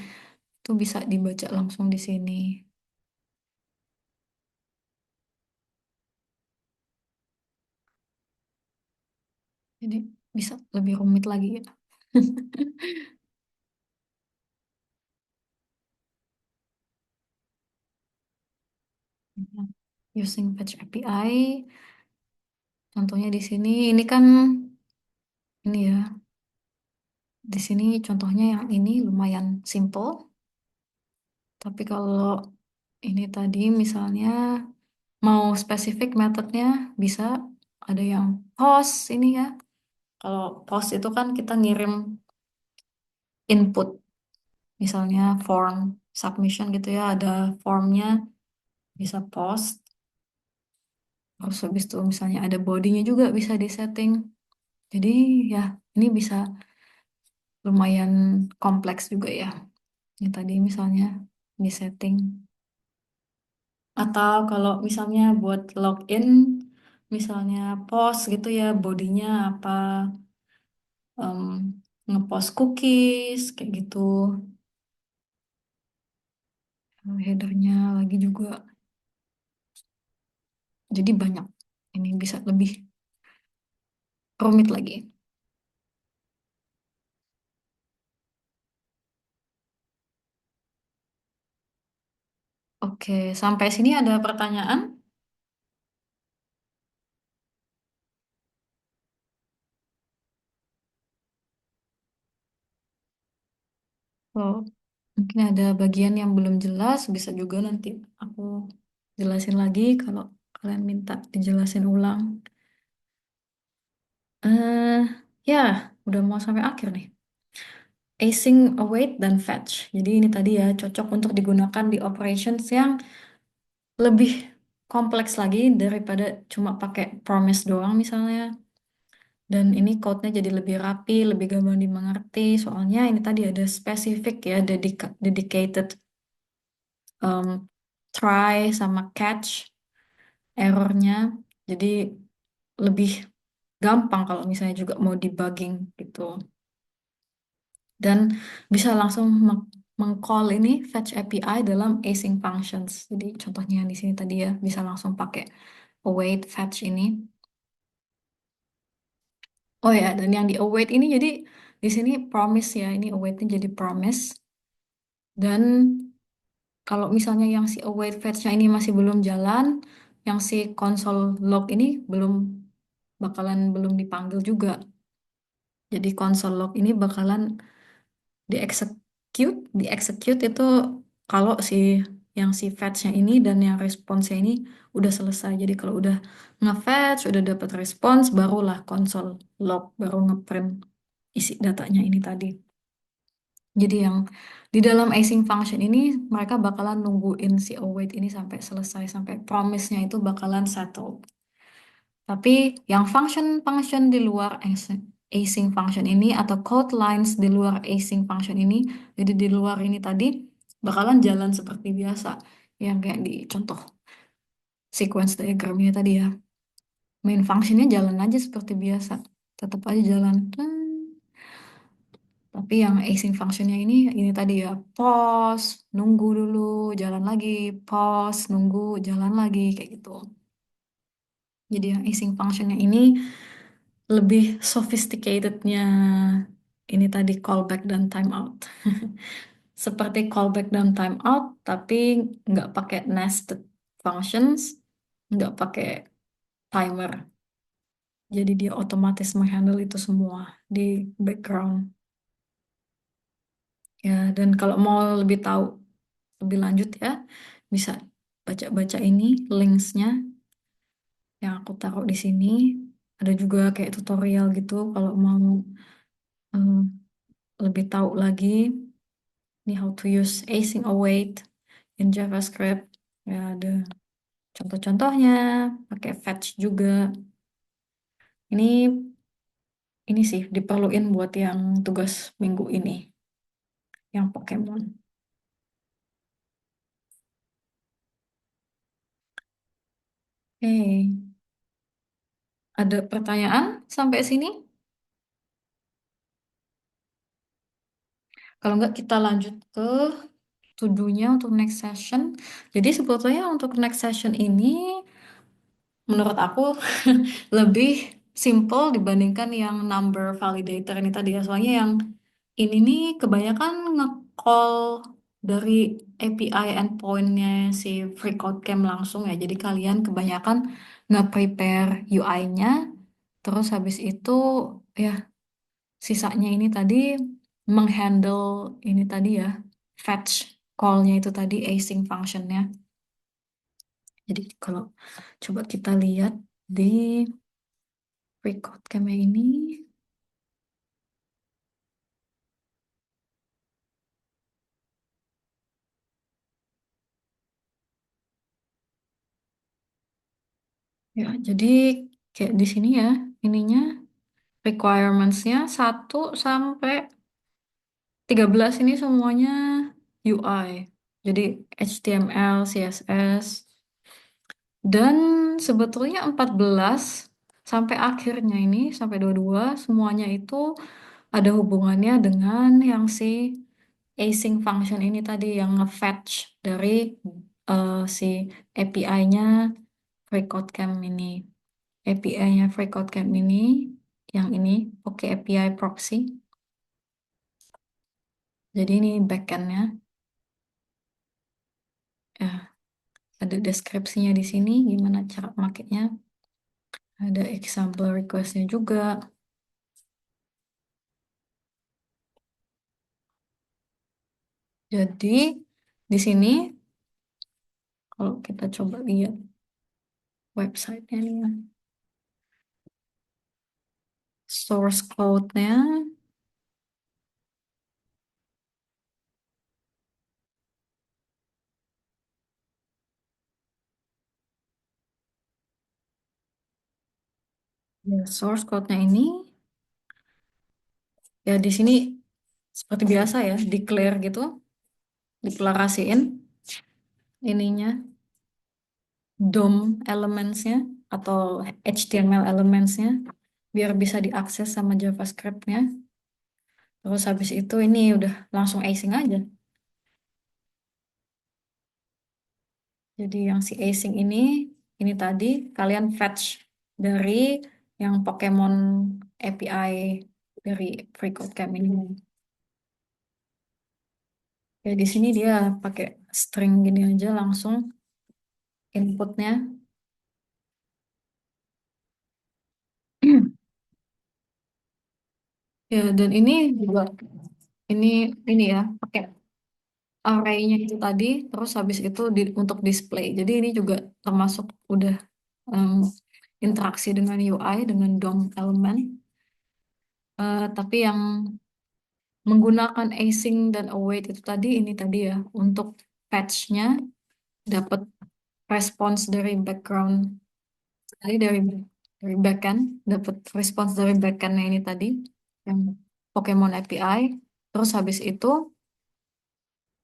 itu bisa dibaca langsung di sini. Jadi bisa lebih rumit lagi ya. Using Fetch API. Contohnya di sini, ini kan ini ya, di sini contohnya yang ini lumayan simple. Tapi kalau ini tadi misalnya mau spesifik metodenya bisa ada yang post ini ya. Kalau post itu kan kita ngirim input, misalnya form submission gitu ya, ada formnya bisa post. Terus habis itu misalnya ada bodinya juga bisa disetting. Jadi ya ini bisa lumayan kompleks juga ya. Yang tadi misalnya di setting. Atau kalau misalnya buat login, misalnya post gitu ya, bodinya apa, em, ngepost cookies, kayak gitu. Headernya lagi juga. Jadi banyak. Ini bisa lebih rumit lagi. Oke, sampai sini ada pertanyaan? Oh, mungkin ada bagian yang belum jelas, bisa juga nanti aku jelasin lagi kalau kalian minta dijelasin ulang. eh ya, udah mau sampai akhir nih. Async, await, dan fetch. Jadi ini tadi ya cocok untuk digunakan di operations yang lebih kompleks lagi daripada cuma pakai promise doang misalnya. Dan ini code-nya jadi lebih rapi, lebih gampang dimengerti. Soalnya ini tadi ada spesifik ya, dedicated try sama catch errornya. Jadi lebih gampang kalau misalnya juga mau debugging gitu. Dan bisa langsung meng-call ini fetch API dalam async functions. Jadi contohnya yang di sini tadi ya bisa langsung pakai await fetch ini. Oh ya, dan yang di await ini jadi di sini promise ya, ini awaitnya jadi promise. Dan kalau misalnya yang si await fetch-nya ini masih belum jalan, yang si console log ini belum dipanggil juga. Jadi console log ini bakalan diexecute itu kalau si yang si fetch-nya ini dan yang responsnya ini udah selesai. Jadi kalau udah nge-fetch, udah dapat respons, barulah konsol log, baru ngeprint isi datanya ini tadi. Jadi yang di dalam async function ini mereka bakalan nungguin si await ini sampai selesai, sampai promise-nya itu bakalan settled. Tapi yang function-function di luar async function ini atau code lines di luar async function ini, jadi di luar ini tadi bakalan jalan seperti biasa, yang kayak di contoh sequence diagramnya tadi ya. Main functionnya jalan aja seperti biasa, tetap aja jalan. Tapi yang async functionnya ini tadi ya, pause, nunggu dulu, jalan lagi, pause, nunggu, jalan lagi, kayak gitu. Jadi yang async functionnya ini lebih sophisticatednya ini tadi callback dan timeout. Seperti callback dan timeout, tapi nggak pakai nested functions, nggak pakai timer. Jadi dia otomatis menghandle itu semua di background. Ya, dan kalau mau lebih tahu lebih lanjut ya, bisa baca-baca ini linksnya yang aku taruh di sini. Ada juga kayak tutorial gitu kalau mau lebih tahu lagi ini how to use async await in JavaScript. Ya, ada contoh-contohnya, pakai fetch juga. Ini ini sih diperluin buat yang tugas minggu ini, yang Pokemon. Oke, ada pertanyaan sampai sini? Kalau nggak kita lanjut ke to-do-nya untuk next session. Jadi sebetulnya untuk next session ini menurut aku lebih simple dibandingkan yang number validator ini tadi ya. Soalnya yang ini nih kebanyakan nge-call dari API endpoint-nya si FreeCodeCamp langsung ya. Jadi kalian kebanyakan nge-prepare UI-nya, terus habis itu ya sisanya ini tadi menghandle ini tadi ya, fetch call-nya itu tadi async function-nya. Jadi kalau coba kita lihat di record camera ini, ya jadi kayak di sini ya, ininya requirements-nya 1 sampai 13 ini semuanya UI. Jadi HTML, CSS, dan sebetulnya 14 sampai akhirnya ini, sampai 22, semuanya itu ada hubungannya dengan yang si async function ini tadi yang nge-fetch dari si API-nya FreeCodeCamp ini. API-nya FreeCodeCamp ini, yang ini, oke API proxy. Jadi ini backend-nya. Ya, ada deskripsinya di sini, gimana cara makainya. Ada example request-nya juga. Jadi di sini kalau kita coba lihat website-nya nih ya, source code-nya, ya, source code-nya ini ya di sini seperti biasa ya, declare gitu, deklarasiin ininya, DOM elements-nya atau HTML elements-nya biar bisa diakses sama JavaScript-nya. Terus habis itu ini udah langsung async aja. Jadi yang si async ini tadi kalian fetch dari yang Pokemon API dari FreeCodeCamp ini. Ya di sini dia pakai string gini aja langsung inputnya. Ya dan ini juga ini ya pakai array-nya itu tadi, terus habis itu untuk display. Jadi ini juga termasuk udah em, interaksi dengan UI, dengan DOM element. Tapi yang menggunakan async dan await itu tadi, ini tadi ya, untuk fetch-nya dapat response dari background, tadi dari backend, dapat response dari backend-nya ini tadi, yang Pokemon API. Terus habis itu,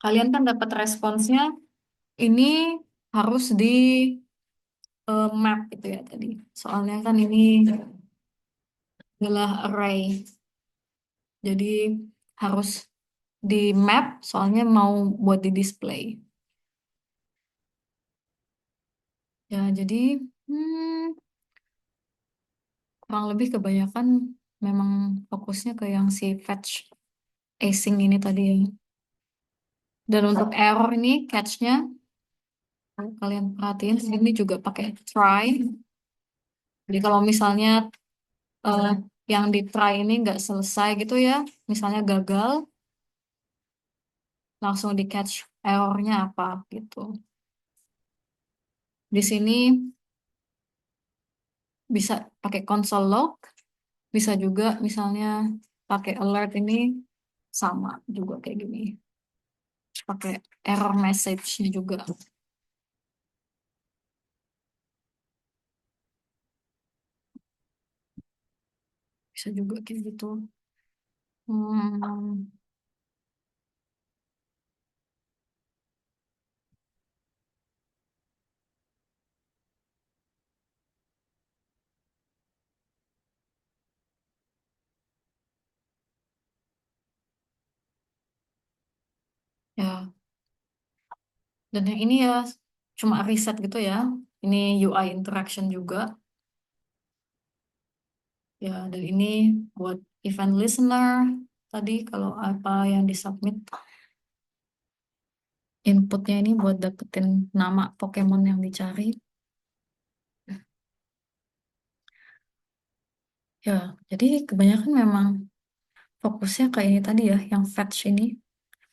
kalian kan dapat responsnya, ini harus di map itu ya tadi. Soalnya kan ini adalah array. Jadi harus di map soalnya mau buat di display. Ya, jadi hmm, kurang lebih kebanyakan memang fokusnya ke yang si fetch async ini tadi ya. Dan untuk error ini catch-nya kalau kalian perhatiin ini juga pakai try. Jadi kalau misalnya eh, yang di try ini nggak selesai gitu ya, misalnya gagal, langsung di catch errornya apa gitu. Di sini bisa pakai console log, bisa juga misalnya pakai alert ini sama juga kayak gini. Pakai error message-nya juga bisa juga kayak gitu. Hmm, ya, dan yang ini ya cuma riset gitu ya. Ini UI interaction juga ya, dan ini buat event listener tadi kalau apa yang disubmit inputnya ini buat dapetin nama Pokemon yang dicari. Ya, jadi kebanyakan memang fokusnya kayak ini tadi ya, yang fetch ini,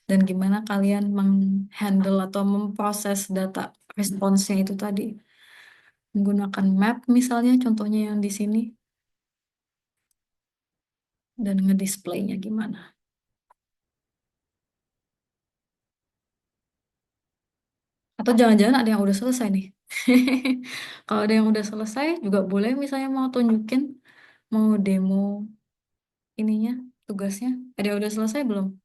dan gimana kalian menghandle atau memproses data responsnya itu tadi. Menggunakan map misalnya, contohnya yang di sini, dan ngedisplaynya gimana. Atau jangan-jangan ada yang udah selesai nih. Kalau ada yang udah selesai, juga boleh misalnya mau tunjukin, mau demo ininya, tugasnya. Ada yang udah selesai belum?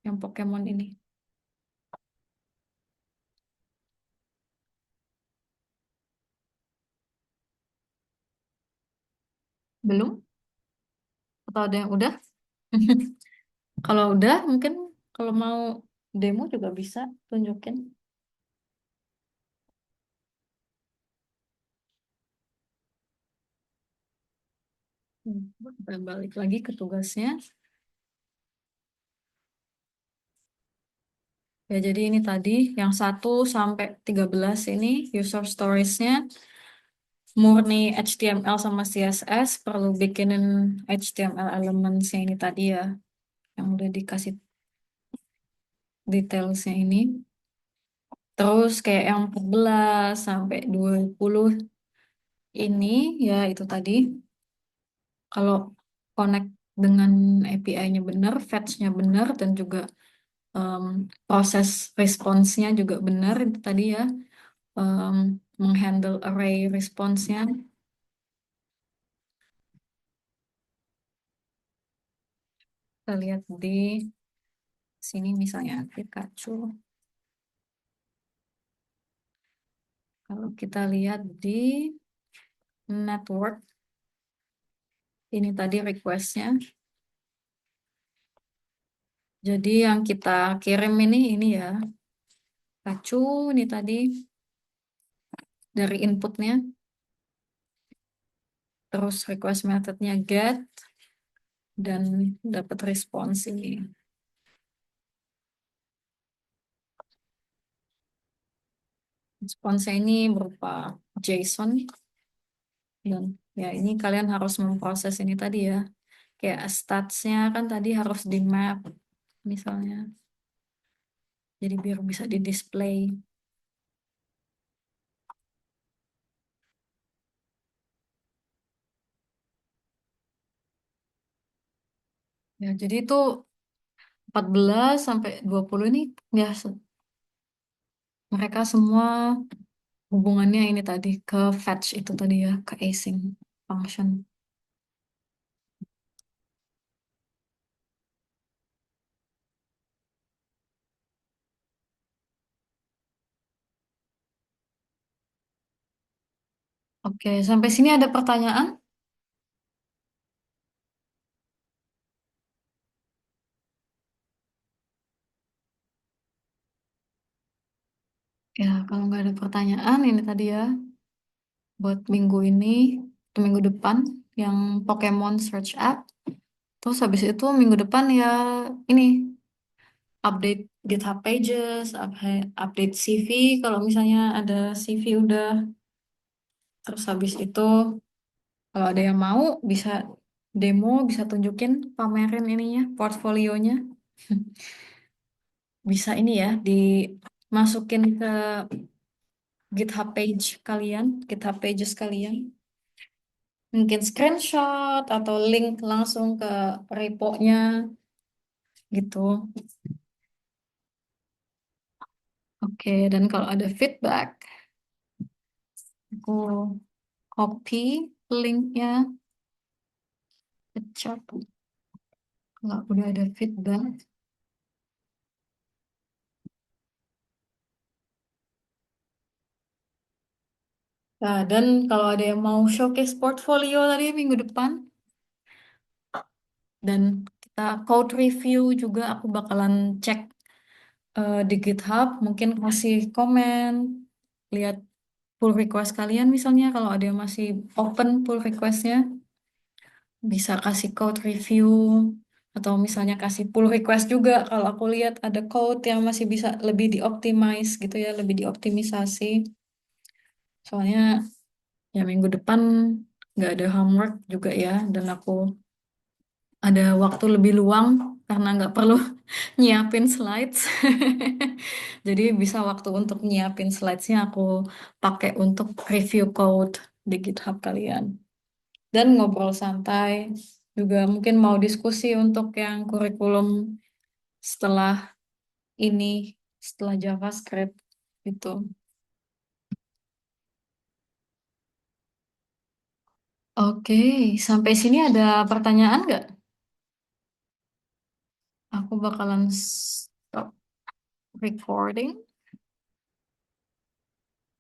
Yang Pokemon ini. Belum? Atau ada yang udah? Kalau udah, mungkin kalau mau demo juga bisa tunjukin. Kita balik lagi ke tugasnya. Ya, jadi ini tadi yang 1 sampai 13 ini user stories-nya murni HTML sama CSS, perlu bikinin HTML elements-nya ini tadi ya, yang udah dikasih detailsnya ini. Terus kayak yang 14 sampai 20 ini ya itu tadi, kalau connect dengan API-nya benar, fetch-nya benar, dan juga em, proses response-nya juga benar itu tadi ya, em, menghandle array response-nya. Kita lihat di sini misalnya Pikachu. Kalau kita lihat di network, ini tadi request-nya. Jadi yang kita kirim ini ya, Pikachu ini tadi dari inputnya, terus request methodnya get, dan dapat respons ini. Responsnya ini berupa JSON, dan ya ini kalian harus memproses ini tadi ya. Kayak statsnya kan tadi harus di map misalnya. Jadi biar bisa di display. Ya, jadi itu 14 sampai 20 ini ya mereka semua hubungannya ini tadi ke fetch itu tadi ya, ke async function. Oke, sampai sini ada pertanyaan? Ya, kalau nggak ada pertanyaan ini tadi ya buat minggu ini atau minggu depan yang Pokemon Search App. Terus habis itu minggu depan ya ini update GitHub Pages, update CV kalau misalnya ada CV udah. Terus habis itu kalau ada yang mau bisa demo, bisa tunjukin, pamerin ininya, portfolionya. Bisa ini ya dimasukin ke GitHub page kalian, GitHub Pages kalian. Mungkin screenshot atau link langsung ke repo-nya gitu. Oke, dan kalau ada feedback, aku copy linknya ke chat. Kalau udah ada feedback. Nah, dan kalau ada yang mau showcase portfolio tadi minggu depan, dan kita code review juga, aku bakalan cek di GitHub, mungkin kasih komen, lihat pull request kalian misalnya, kalau ada yang masih open pull requestnya, bisa kasih code review, atau misalnya kasih pull request juga, kalau aku lihat ada code yang masih bisa lebih dioptimize gitu ya, lebih dioptimisasi. Soalnya ya minggu depan nggak ada homework juga ya, dan aku ada waktu lebih luang karena nggak perlu nyiapin slides. Jadi bisa waktu untuk nyiapin slidesnya aku pakai untuk review code di GitHub kalian. Dan ngobrol santai. Juga mungkin mau diskusi untuk yang kurikulum setelah ini, setelah JavaScript gitu. Oke, sampai sini ada pertanyaan nggak? Aku bakalan stop recording.